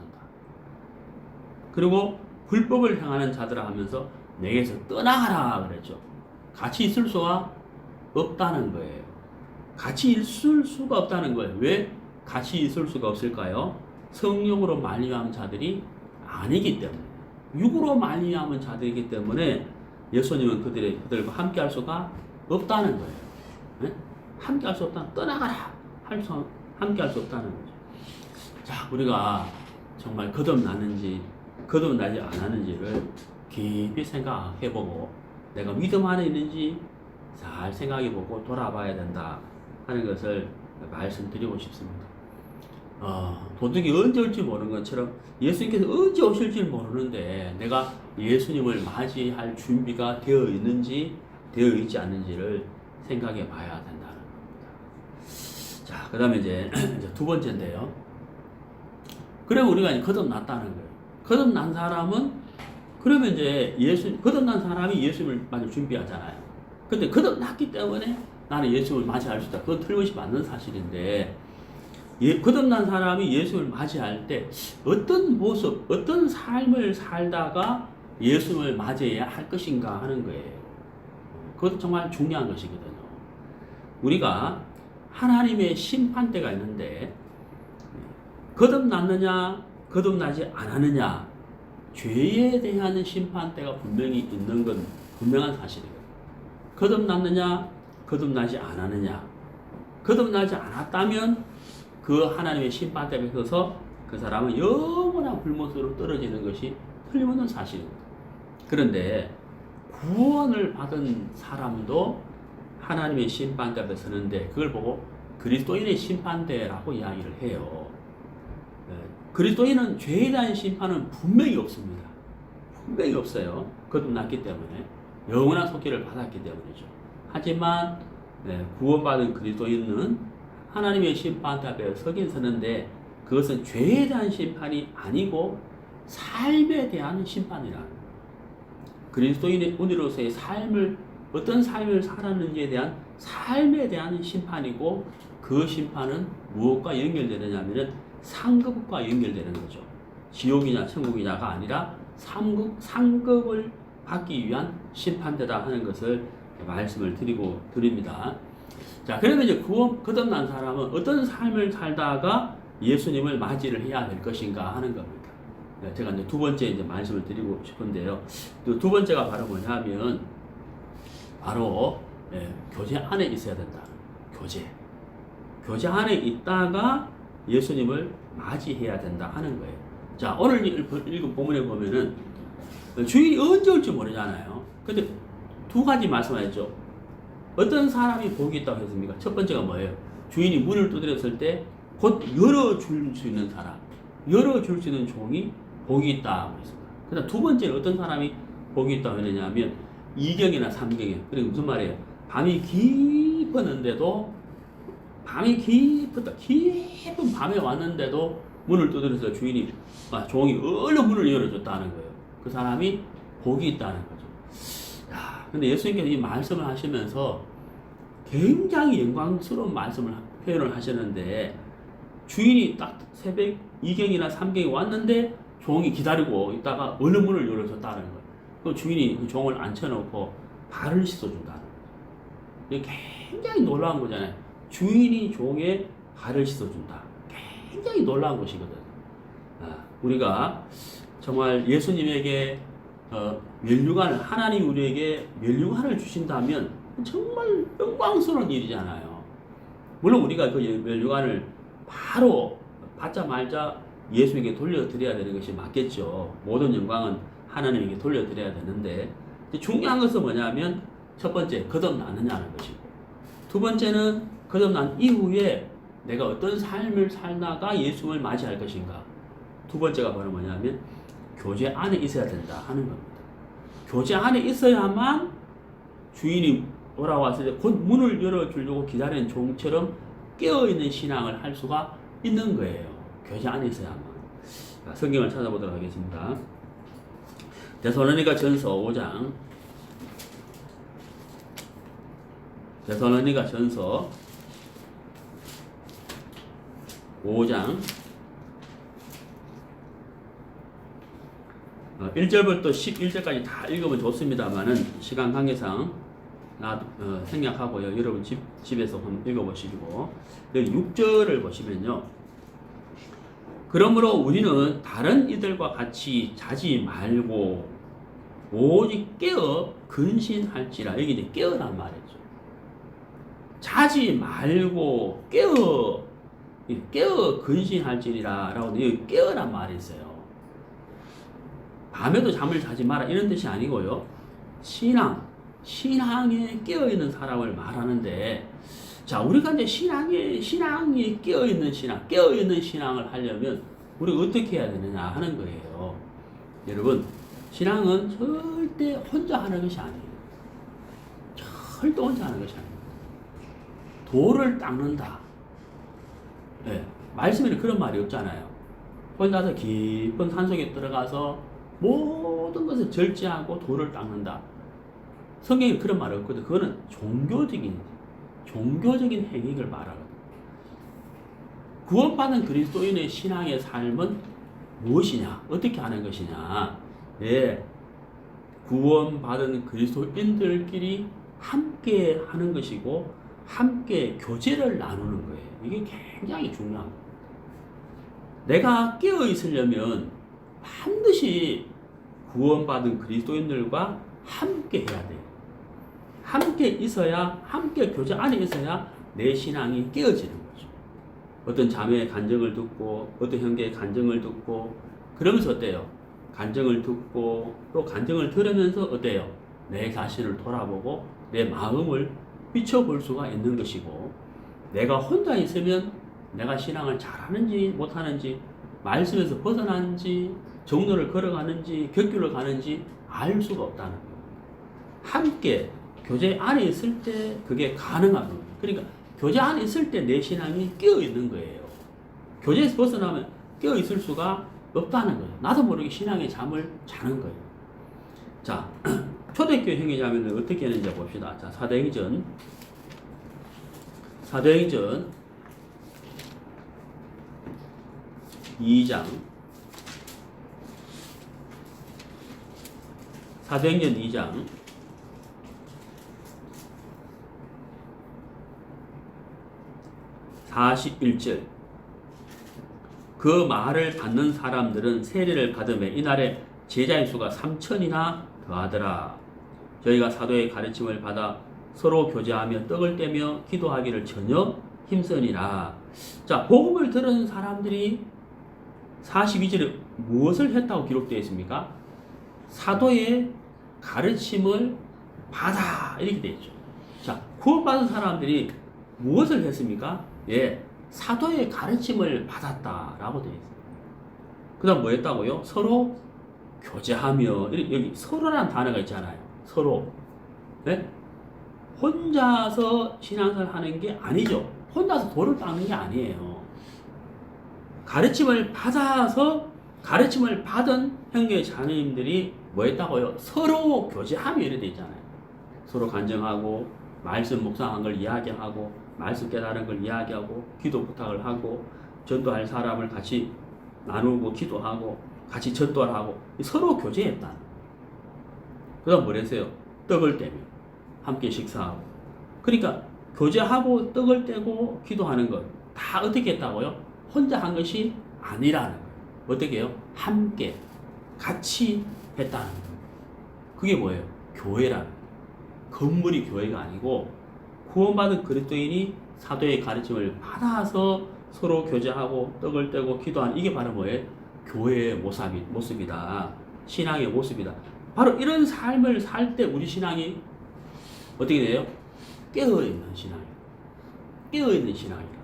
그리고 불법을 행하는 자들아 하면서 내게서 떠나가라 그랬죠. 같이 있을 수가 없다는 거예요. 같이 있을 수가 없다는 거예요. 왜 같이 있을 수가 없을까요? 성령으로 말미암은 자들이 아니기 때문에, 육으로 말미암은 자들이기 때문에 예수님은 그들과 함께 할 수가 없다는 거예요. 네? 함께 할 수 없다. 떠나가라. 함께 할 수 없다는 거죠. 자, 우리가 정말 거듭났는지 거듭나지 않았는지를 깊이 생각해보고 내가 믿음 안에 있는지 잘 생각해보고 돌아봐야 된다 하는 것을 말씀드리고 싶습니다. 도둑이 언제 올지 모르는 것처럼 예수님께서 언제 오실지 모르는데 내가 예수님을 맞이할 준비가 되어 있는지 되어 있지 않는지를 생각해 봐야 된다는 겁니다. 자, 그 다음에 이제 두 번째인데요. 그러면 우리가 이제 거듭났다는 거예요. 거듭난 사람은 그러면 이제 거듭난 사람이 예수님을 맞을 준비하잖아요. 근데 거듭났기 때문에 나는 예수님을 맞이할 수 있다. 그건 틀림없이 맞는 사실인데 거듭난 사람이 예수님을 맞이할 때 어떤 모습, 어떤 삶을 살다가 예수님을 맞이해야 할 것인가 하는 거예요. 그것도 정말 중요한 것이거든요. 우리가 하나님의 심판대가 있는데 거듭났느냐 거듭나지 않았느냐 죄에 대한 심판대가 분명히 있는 건 분명한 사실이거든요. 거듭났느냐 거듭나지 않았느냐 거듭나지 않았다면 그 하나님의 심판대에 서서 그 사람은 영원한 불못으로 떨어지는 것이 틀림없는 사실입니다. 그런데 구원을 받은 사람도 하나님의 심판대 앞에 서는데 그걸 보고 그리스도인의 심판대라고 이야기를 해요. 그리스도인은 죄에 대한 심판은 분명히 없습니다. 분명히 없어요. 거듭났기 때문에 영원한 속죄를 받았기 때문이죠. 하지만 구원받은 그리스도인은 하나님의 심판대 앞에 서긴 서는데 그것은 죄에 대한 심판이 아니고 삶에 대한 심판이라. 그리스도인의 은혜로서의 삶을 어떤 삶을 살았는지에 대한 삶에 대한 심판이고 그 심판은 무엇과 연결되느냐면은 상급과 연결되는 거죠. 지옥이냐 천국이냐가 아니라 상급을 받기 위한 심판대다 하는 것을 말씀을 드립니다. 자, 그러면 이제 거듭난 사람은 어떤 삶을 살다가 예수님을 맞이를 해야 될 것인가 하는 겁니다. 제가 이제 두 번째 이제 말씀을 드리고 싶은데요. 두 번째가 바로 뭐냐면 바로 교제 안에 있어야 된다. 교제 안에 있다가 예수님을 맞이해야 된다 하는 거예요. 자, 오늘 읽은 본문에 보면은 주인이 언제 올지 모르잖아요. 근데 두 가지 말씀하셨죠. 어떤 사람이 복이 있다고 했습니까? 첫 번째가 뭐예요? 주인이 문을 두드렸을 때 곧 열어줄 수 있는 사람, 열어줄 수 있는 종이 복이 있다고 했습니다. 그다음 두 번째는 어떤 사람이 복이 있다고 했느냐면 2경이나 3경에, 그리고 무슨 말이에요? 밤이 깊었는데도 깊은 밤에 왔는데도 문을 두드려서 종이 얼른 문을 열어줬다는 거예요. 그 사람이 복이 있다는 거죠. 야, 근데 예수님께서 이 말씀을 하시면서 굉장히 영광스러운 표현을 하셨는데, 주인이 딱 새벽 2경이나 3경에 왔는데 종이 기다리고 있다가 얼른 문을 열어줬다는 거예요. 그 주인이 그 종을 앉혀놓고 발을 씻어준다는 거예요. 이게 굉장히 놀라운 거잖아요. 주인이 종의 발을 씻어준다. 굉장히 놀라운 것이거든. 우리가 정말 예수님에게 면류관을, 하나님 우리에게 면류관을 주신다면 정말 영광스러운 일이잖아요. 물론 우리가 그 면류관을 바로 받자마자 예수에게 돌려드려야 되는 것이 맞겠죠. 모든 영광은 하나님에게 돌려드려야 되는데, 중요한 것은 뭐냐면 첫 번째, 거듭나느냐는 것이고, 두 번째는 거듭난 이후에 내가 어떤 삶을 살다가 예수를 맞이할 것인가. 두 번째가 바로 뭐냐면 교제 안에 있어야 된다 하는 겁니다. 교제 안에 있어야만 주인이 돌아왔을 때 곧 문을 열어주려고 기다리는 종처럼 깨어있는 신앙을 할 수가 있는 거예요. 교제 안에 있어야만. 성경을 찾아보도록 하겠습니다. 데살로니가 전서 5장. 데살로니가 전서 5장 1절부터 11절까지 다 읽으면 좋습니다만은 시간 관계상 생략하고요. 여러분 집에서 한번 읽어보시고, 여기 6절을 보시면요. 그러므로 우리는 다른 이들과 같이 자지 말고 오직 깨어 근신할지라. 여기 이제 깨어란 말이죠. 자지 말고 깨어 근신할지라 라고 여기 깨어란 말이 있어요. 밤에도 잠을 자지 마라 이런 뜻이 아니고요. 신앙에 깨어있는 사람을 말하는데, 자, 우리가 이제 신앙에 깨어있는 신앙을 하려면 우리가 어떻게 해야 되느냐 하는 거예요. 여러분, 신앙은 절대 혼자 하는 것이 아니에요. 절대 혼자 하는 것이 아니에요. 돌을 닦는다. 네, 말씀에는 그런 말이 없잖아요. 혼자서 깊은 산속에 들어가서 모든 것을 절제하고 돌을 닦는다. 성경에 그런 말이 없거든. 그거는 종교적인 행위를 말하거든. 구원받은 그리스도인의 신앙의 삶은 무엇이냐? 어떻게 하는 것이냐? 예, 구원받은 그리스도인들끼리 함께 하는 것이고, 함께 교제를 나누는 거예요. 이게 굉장히 중요한 거예요. 내가 깨어 있으려면 반드시 구원받은 그리스도인들과 함께 해야 돼요. 함께 있어야, 함께 교제 안에 있어야 내 신앙이 깨어지는 거죠. 어떤 자매의 간증을 듣고, 어떤 형제의 간증을 듣고, 그러면서 어때요? 간증을 듣고, 또 간증을 들으면서 어때요? 내 자신을 돌아보고, 내 마음을 비춰볼 수가 있는 것이고, 내가 혼자 있으면 내가 신앙을 잘하는지 못하는지, 말씀에서 벗어나는지, 정로를 걸어가는지, 격길로 가는지 알 수가 없다는 거예요. 함께 교제 안에 있을 때 그게 가능한 거예요. 그러니까 교제 안에 있을 때 내 신앙이 깨어 있는 거예요. 교제에서 벗어나면 깨어 있을 수가 없다는 거예요. 나도 모르게 신앙의 잠을 자는 거예요. 자, 초대교회 행위자매는 어떻게 했는지 봅시다. 자, 사도행전 사도행전 2장 사도행전 2장 41절 그 말을 받는 사람들은 세례를 받으며 이날에 제자의 수가 3천이나 더하더라. 저희가 사도의 가르침을 받아 서로 교제하며 떡을 떼며 기도하기를 전혀 힘쓰니라. 자, 복음을 들은 사람들이 42절에 무엇을 했다고 기록되어 있습니까? 사도의 가르침을 받아 이렇게 되어 있죠. 자, 구원받은 사람들이 무엇을 했습니까? 예, 사도의 가르침을 받았다라고 되어 있어요. 그 다음 뭐 했다고요? 서로 교제하며, 여기 서로라는 단어가 있잖아요. 서로. 네? 혼자서 신앙생활 하는 게 아니죠. 혼자서 돌을 닦는 게 아니에요. 가르침을 받아서 가르침을 받은 형제 자매님들이 뭐 했다고요? 서로 교제하며 이렇게 돼 있잖아요. 서로 간증하고 말씀 묵상한 걸 이야기하고 말씀 깨달은 걸 이야기하고 기도 부탁을 하고 전도할 사람을 같이 나누고 기도하고 같이 전도를 하고 서로 교제했다. 그 다음 뭐 했어요? 떡을 떼며 함께 식사하고. 그러니까 교제하고 떡을 떼고 기도하는 것 다 어떻게 했다고요? 혼자 한 것이 아니라는 거예요. 어떻게 해요? 함께 같이 했다는 거예요. 그게 뭐예요? 교회라는 거예요. 건물이 교회가 아니고 구원받은 그리스도인이 사도의 가르침을 받아서 서로 교제하고 떡을 떼고 기도하는 이게 바로 뭐예요? 교회의 모습이다. 신앙의 모습이다. 바로 이런 삶을 살 때 우리 신앙이 어떻게 돼요? 깨어있는 신앙이에요. 깨어있는 신앙이다.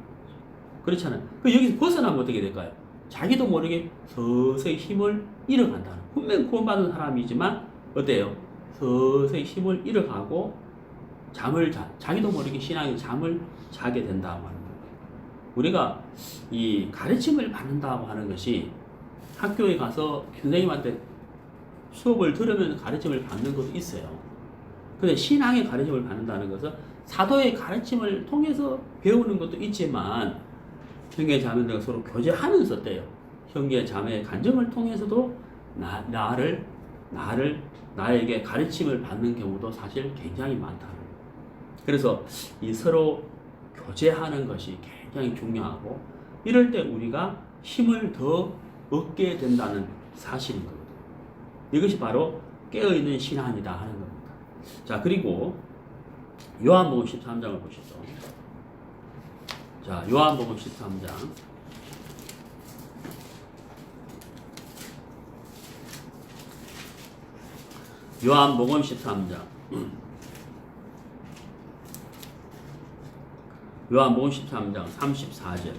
그렇잖아요. 여기서 벗어나면 어떻게 될까요? 자기도 모르게 서서히 힘을 잃어간다는. 분명 구원받은 사람이지만 어때요? 서서히 힘을 잃어가고 자기도 모르게 신앙의 잠을 자게 된다고 하는 거예요. 우리가 이 가르침을 받는다고 하는 것이 학교에 가서 선생님한테 수업을 들으면 가르침을 받는 것도 있어요. 근데 신앙의 가르침을 받는다는 것은 사도의 가르침을 통해서 배우는 것도 있지만 형제 자매들과 서로 교제하면서 때요. 형제 자매의 간증을 통해서도 나에게 가르침을 받는 경우도 사실 굉장히 많다는 거예요. 그래서 이 서로 교제하는 것이 굉장히 중요하고 이럴 때 우리가 힘을 더 얻게 된다는 사실인 거거든요. 이것이 바로 깨어있는 신앙이다 하는 겁니다. 자, 그리고 요한복음 13장을 보시죠. 자, 요한복음 13장. 요한복음 13장. 요한복음 13장 34절.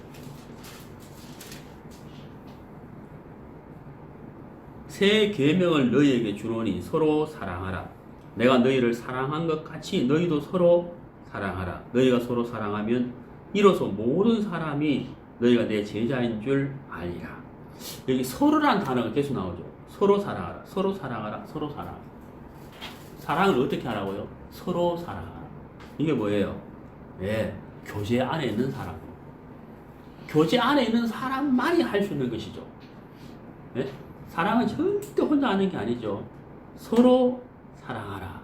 새 계명을 너희에게 주노니 서로 사랑하라. 내가 너희를 사랑한 것 같이 너희도 서로 사랑하라. 너희가 서로 사랑하면 이로써 모든 사람이 너희가 내 제자인 줄 알리라. 여기 서로라는 단어가 계속 나오죠. 서로 사랑하라. 서로 사랑하라. 서로 사랑하라. 사랑을 어떻게 하라고요? 서로 사랑하라. 이게 뭐예요? 네, 교제 안에 있는 사람. 교제 안에 있는 사람만이 할 수 있는 것이죠. 네? 사랑은 절대 혼자 하는 게 아니죠. 서로 사랑하라.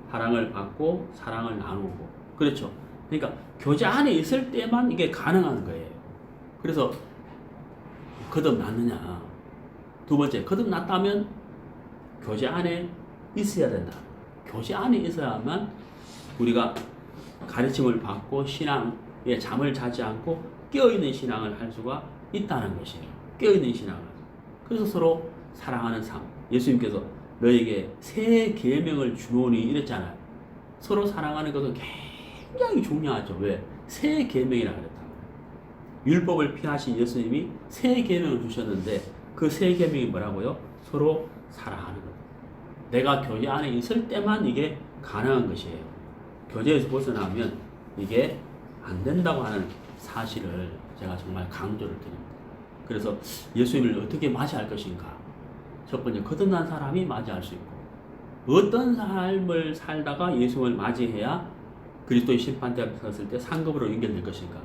사랑을 받고 사랑을 나누고. 그렇죠. 그러니까 교제 안에 있을 때만 이게 가능한 거예요. 그래서 거듭났느냐. 두 번째, 거듭났다면 교제 안에 있어야 된다. 교제 안에 있어야만 우리가 가르침을 받고 신앙에 잠을 자지 않고 깨어있는 신앙을 할 수가 있다는 것이에요. 깨어있는 신앙을. 그래서 서로 사랑하는 삶. 예수님께서 너에게 새 계명을 주노니 이랬잖아요. 서로 사랑하는 것은 굉장히 중요하죠. 왜? 새 계명이라 그랬다. 율법을 피하신 예수님이 새 계명을 주셨는데 그 새 계명이 뭐라고요? 서로 사랑하는 것. 내가 교제 안에 있을 때만 이게 가능한 것이에요. 교제에서 벗어나면 이게 안 된다고 하는 사실을 제가 정말 강조를 드립니다. 그래서 예수님을 어떻게 맞이할 것인가? 첫 번째, 거듭난 사람이 맞이할 수 있고 어떤 삶을 살다가 예수님을 맞이해야 그리스도의 심판대 앞에 섰을 때 상급으로 연결될 것인가?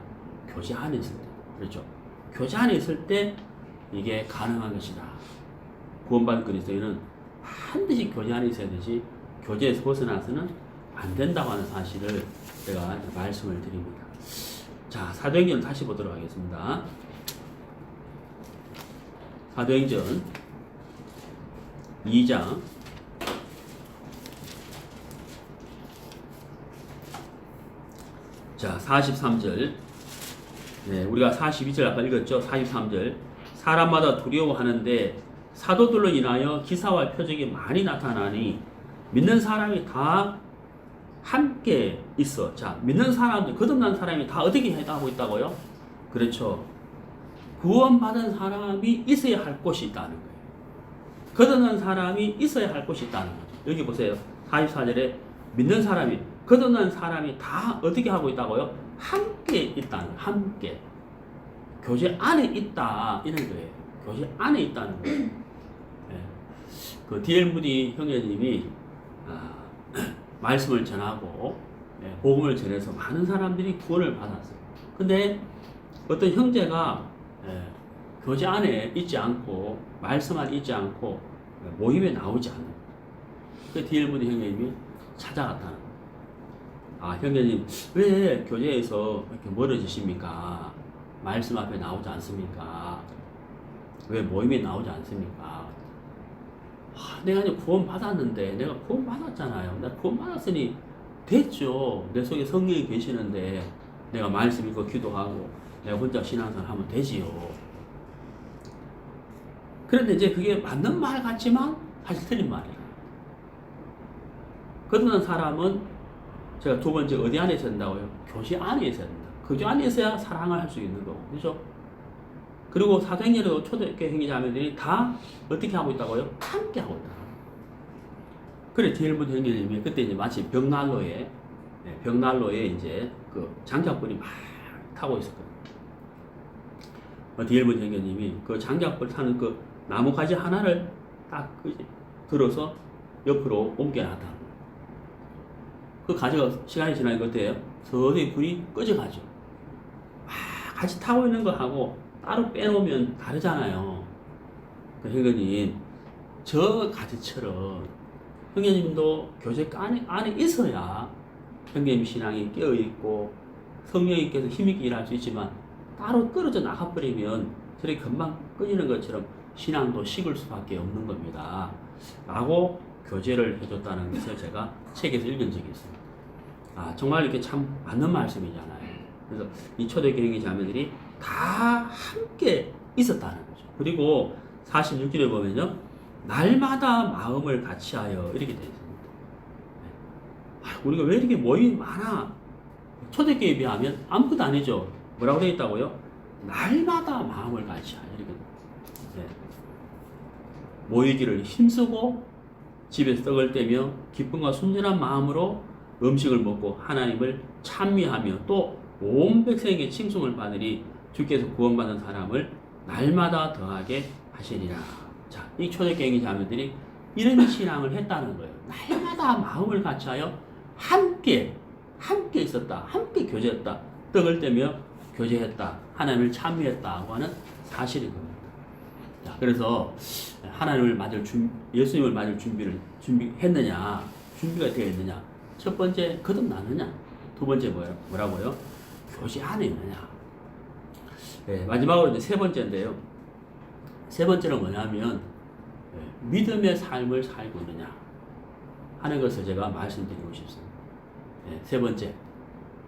교제 안에 있을 때. 그렇죠. 교제 안에 있을 때 이게 가능한 것이다. 구원받은 그리스도인은 반드시 교제 안에 있어야 되지 교제에서 벗어나서는 안 된다고 하는 사실을 제가 말씀을 드립니다. 자, 사도행전 다시 보도록 하겠습니다. 사도행전 2장 자, 43절. 네, 우리가 42절 아까 읽었죠? 43절. 사람마다 두려워하는데 사도들로 인하여 기사와 표적이 많이 나타나니 믿는 사람이 다 함께 있어. 자, 믿는 사람들, 거듭난 사람이 다 어떻게 하고 있다고요? 그렇죠. 구원받은 사람이 있어야 할 곳이 있다는 거예요. 거듭난 사람이 있어야 할 곳이 있다는 거죠. 여기 보세요. 44절에 믿는 사람이, 거듭난 사람이 다 어떻게 하고 있다고요? 함께 있다는 거예요. 함께. 교제 안에 있다. 이런 거예요. 교제 안에 있다는 거예요. 네. 그 D.L. 무디 형제님이 말씀을 전하고 복음을 전해서 많은 사람들이 구원을 받았어요. 근데 어떤 형제가 교제 안에 있지 않고 말씀 안에 있지 않고 모임에 나오지 않아요. 그 D.L. 무디 형제님이 찾아갔다는 거예요. 아, 형제님 왜 교제에서 이렇게 멀어지십니까? 말씀 앞에 나오지 않습니까? 왜 모임에 나오지 않습니까? 내가 이제 구원 받았는데, 내가 구원 받았잖아요. 내가 구원 받았으니 됐죠. 내 속에 성령이 계시는데, 내가 말씀 읽고 기도하고, 내가 혼자 신앙생활 하면 되지요. 그런데 이제 그게 맞는 말 같지만, 사실 틀린 말이에요. 거듭난 사람은, 제가 두 번째 어디 안에 있어야 된다고요? 교제 안에 있어야 된다. 교제 안에 있어야 사랑을 할 수 있는 거고, 그죠? 그리고 사도행전에도 초대교회 형제자매들이 다 어떻게 하고 있다고요? 함께 하고 있다. 그래, D.L. 무디 형제님이 그때 이제 마치 벽난로에 이제 그 장작불이 막 타고 있었거든요. D.L. 무디 형제님이 그 장작불 타는 그 나무가지 하나를 딱 들어서 옆으로 옮겨놨다. 그 가지가 시간이 지나니까 어때요? 서서히 불이 꺼져가죠. 같이 타고 있는 거하고 따로 빼놓으면 다르잖아요. 그 형님, 저 가지처럼 형님도 교제 안에 있어야 형님 신앙이 깨어있고 성령님께서 힘있게 일할 수 있지만 따로 떨어져 나가버리면 저렇게 금방 꺼지는 것처럼 신앙도 식을 수밖에 없는 겁니다. 라고 교제를 해줬다는 것을 제가 책에서 읽은 적이 있습니다. 아, 정말 이렇게 참 맞는 말씀이잖아요. 그래서 이 초대교회 자매들이 다 함께 있었다는 거죠. 그리고 46절에 보면요, 날마다 마음을 같이하여 이렇게 되어 있습니다. 우리가 왜 이렇게 모임이 많아? 초대교회에 비하면 아무것도 아니죠. 뭐라고 되어 있다고요? 날마다 마음을 같이하여 이렇게. 모이기를 힘쓰고 집에서 떡을 떼며 기쁨과 순전한 마음으로 음식을 먹고 하나님을 찬미하며 또 온 백성에게 칭송을 받으니 주께서 구원받은 사람을 날마다 더하게 하시리라. 자, 이 초대교회 자매들이 이런 신앙을 했다는 거예요. 날마다 마음을 같이하여 함께 있었다. 함께 교제했다. 떡을 떼며 교제했다. 하나님을 찬미했다고 하는 사실인 겁니다. 자, 그래서 하나님을 맞을 예수님을 맞을 준비했느냐? 준비가 되어 있느냐? 첫 번째 거듭났느냐? 두 번째 뭐라고요? 교제 안에 있느냐? 네, 마지막으로 이제 세 번째인데요. 세 번째는 뭐냐면 믿음의 삶을 살고 있느냐 하는 것을 제가 말씀드리고 싶습니다. 네, 세 번째,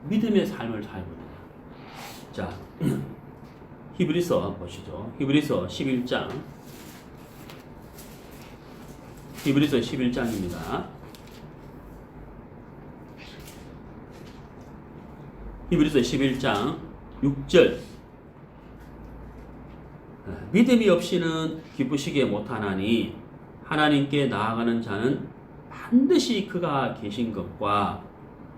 믿음의 삶을 살고 있느냐. 자, 히브리서 보시죠. 히브리서 11장. 히브리서 11장입니다. 히브리서 11장 6절. 믿음이 없이는 기쁘시게 못하나니 하나님께 나아가는 자는 반드시 그가 계신 것과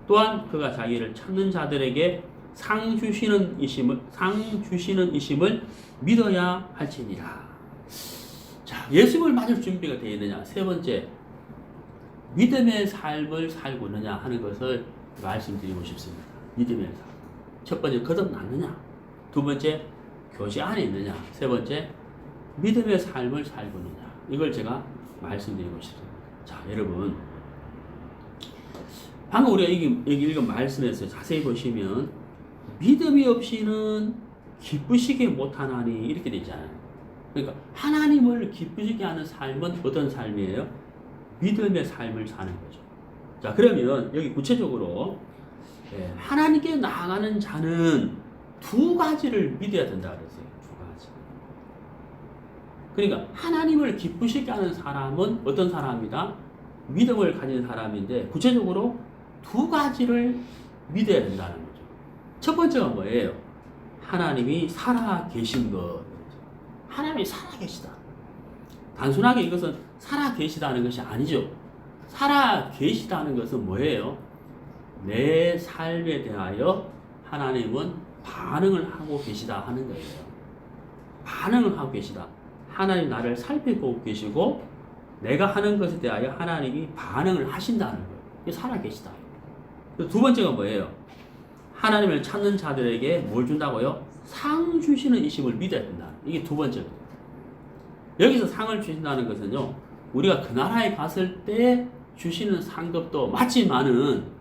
또한 그가 자기를 찾는 자들에게 상 주시는 이심을 믿어야 할지니라. 자, 예수님을 맞을 준비가 되어 있느냐. 세 번째, 믿음의 삶을 살고 있느냐 하는 것을 말씀드리고 싶습니다. 믿음의 삶. 첫 번째, 거듭났느냐? 두 번째, 교제 안에 있느냐? 세 번째, 믿음의 삶을 살고 있느냐? 이걸 제가 말씀드리고 싶습니다. 자, 여러분. 방금 우리가 여기 읽은 말씀에서 자세히 보시면 믿음이 없이는 기쁘시게 못하나니 이렇게 되잖아요. 그러니까 하나님을 기쁘시게 하는 삶은 어떤 삶이에요? 믿음의 삶을 사는 거죠. 자, 그러면 여기 구체적으로 하나님께 나아가는 자는 두 가지를 믿어야 된다 그랬어요. 두 가지. 그러니까 하나님을 기쁘시게 하는 사람은 어떤 사람이다? 믿음을 가진 사람인데 구체적으로 두 가지를 믿어야 된다는 거죠. 첫 번째가 뭐예요? 하나님이 살아 계신 것. 하나님이 살아 계시다. 단순하게 이것은 살아 계시다는 것이 아니죠. 살아 계시다는 것은 뭐예요? 내 삶에 대하여 하나님은 반응을 하고 계시다 하는 거예요. 반응을 하고 계시다. 하나님 나를 살피고 계시고 내가 하는 것에 대하여 하나님이 반응을 하신다는 거예요. 이게 살아 계시다. 두 번째가 뭐예요? 하나님을 찾는 자들에게 뭘 준다고요? 상 주시는 이심을 믿어야 된다. 이게 두 번째거든요. 여기서 상을 주신다는 것은요, 우리가 그 나라에 갔을 때 주시는 상급도 맞지만은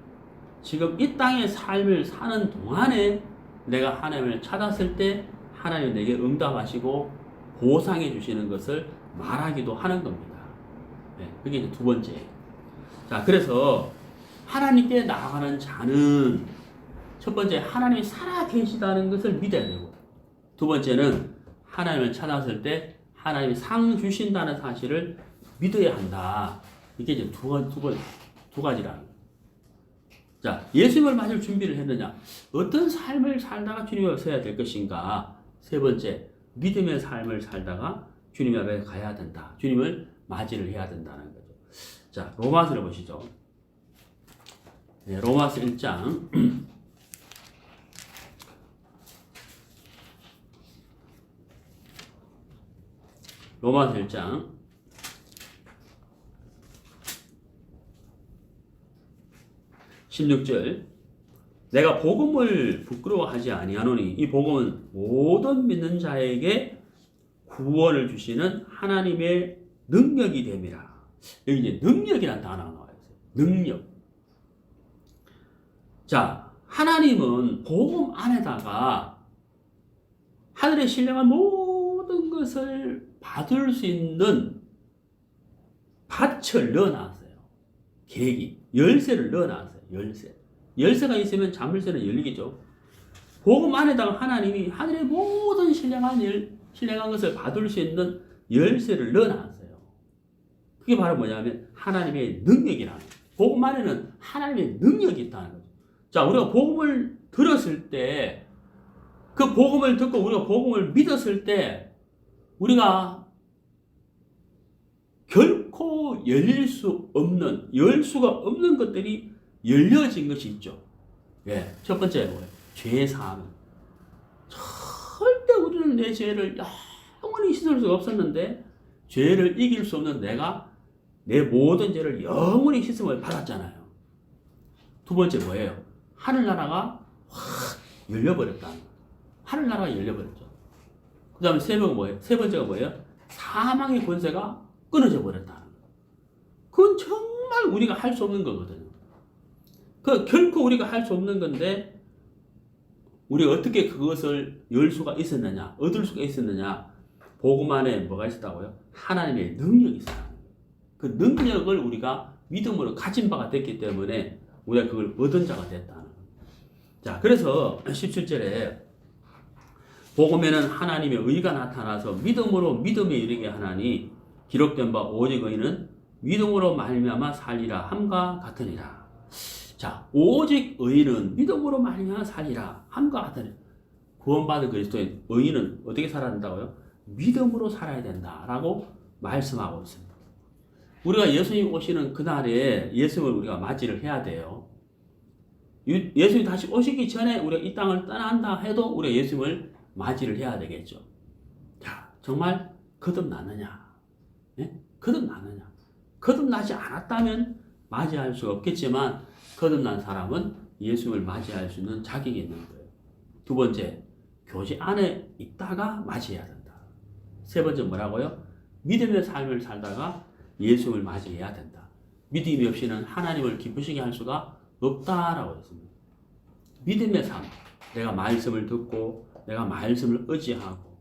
지금 이 땅의 삶을 사는 동안에 내가 하나님을 찾았을 때 하나님이 내게 응답하시고 보상해 주시는 것을 말하기도 하는 겁니다. 네, 그게 이제 두 번째. 자, 그래서 하나님께 나아가는 자는 첫 번째 하나님이 살아 계시다는 것을 믿어야 되고, 두 번째는 하나님을 찾았을 때 하나님이 상 주신다는 사실을 믿어야 한다. 이게 이제 두 가지라는 거예요. 자, 예수님을 맞을 준비를 했느냐? 어떤 삶을 살다가 주님 앞에 서야 될 것인가? 세 번째, 믿음의 삶을 살다가 주님 앞에 가야 된다. 주님을 맞이를 해야 된다는 거죠. 자, 로마서를 보시죠. 네, 로마서 1장. 로마서 1장 16절. 내가 복음을 부끄러워하지 아니하노니 이 복음은 모든 믿는 자에게 구원을 주시는 하나님의 능력이 됨이라. 여기 이제 능력이라는 단어가 나와 있어요. 능력. 자, 하나님은 복음 안에다가 하늘의 신령한 모든 것을 받을 수 있는 밭을 넣어놨어요. 계기, 열쇠를 넣어놨어요. 열쇠가 있으면 자물쇠는 열리겠죠. 복음 안에다가 하나님이 하늘의 모든 신령한 것을 받을 수 있는 열쇠를 넣어놨어요. 그게 바로 뭐냐면 하나님의 능력이라는 거예요. 복음 안에는 하나님의 능력이 있다는 거죠. 자, 우리가 복음을 들었을 때, 그 복음을 듣고 우리가 복음을 믿었을 때 우리가 결코 열릴 수 없는, 열 수가 없는 것들이 열려진 것이 있죠. 예, 첫 번째 뭐예요? 죄 사함. 절대 우리는 내 죄를 영원히 씻을 수가 없었는데 죄를 이길 수 없는 내가 내 모든 죄를 영원히 씻음을 받았잖아요. 두 번째 뭐예요? 하늘나라가 확 열려버렸다는 거예요. 하늘나라가 열려버렸죠. 그 다음에 세 번째가 뭐예요? 사망의 권세가 끊어져 버렸다는 거예요. 그건 정말 우리가 할 수 없는 거거든요. 그 결코 우리가 할 수 없는 건데 우리가 어떻게 그것을 열 수가 있었느냐, 얻을 수가 있었느냐? 복음 안에 뭐가 있었다고요? 하나님의 능력이 있어요. 그 능력을 우리가 믿음으로 가진 바가 됐기 때문에 우리가 그걸 얻은 자가 됐다는 거예요. 자, 그래서 17절에 복음에는 하나님의 의가 나타나서 믿음으로 믿음에 이르게 하나니 기록된 바 오직 의인은 믿음으로 말미암아 살리라 함과 같으니라. 자, 오직 의인은 믿음으로 말미암아 살리라 함과 같으니라. 구원받은 그리스도인 의인은 어떻게 살아야 된다고요? 믿음으로 살아야 된다라고 말씀하고 있습니다. 우리가 예수님 오시는 그날에 예수님을 우리가 맞이를 해야 돼요. 예수님 다시 오시기 전에 우리가 이 땅을 떠난다 해도 우리가 예수님을 맞이를 해야 되겠죠. 자, 정말 거듭났느냐? 예? 거듭났느냐? 거듭나지 않았다면 맞이할 수가 없겠지만 거듭난 사람은 예수님을 맞이할 수 있는 자격이 있는 거예요. 두 번째, 교제 안에 있다가 맞이해야 된다. 세 번째 뭐라고요? 믿음의 삶을 살다가 예수님을 맞이해야 된다. 믿음이 없이는 하나님을 기쁘시게 할 수가 없다라고 했습니다. 믿음의 삶, 내가 말씀을 듣고 내가 말씀을 의지하고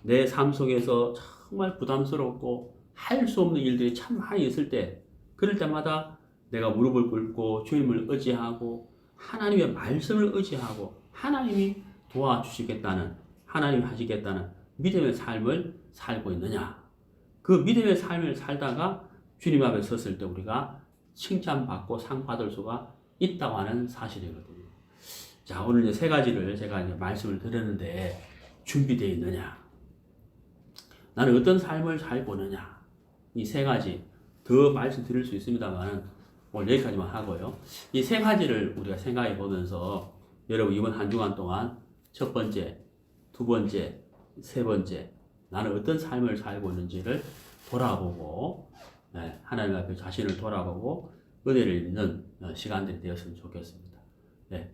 내 삶 속에서 정말 부담스럽고 할 수 없는 일들이 참 많이 있을 때, 그럴 때마다 내가 무릎을 꿇고 주님을 의지하고 하나님의 말씀을 의지하고 하나님이 도와주시겠다는, 하나님이 하시겠다는 믿음의 삶을 살고 있느냐. 그 믿음의 삶을 살다가 주님 앞에 섰을 때 우리가 칭찬받고 상 받을 수가 있다고 하는 사실이거든요. 자, 오늘 이제 세 가지를 제가 이제 말씀을 드렸는데 준비되어 있느냐? 나는 어떤 삶을 살고 있느냐? 이 세 가지 더 말씀드릴 수 있습니다만 오늘 여기까지만 하고요. 이 세 가지를 우리가 생각해 보면서 여러분 이번 한 주간 동안 첫 번째, 두 번째, 세 번째 나는 어떤 삶을 살고 있는지를 돌아보고 하나님 앞에 자신을 돌아보고 은혜를 입는 시간들이 되었으면 좋겠습니다.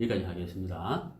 여기까지 하겠습니다.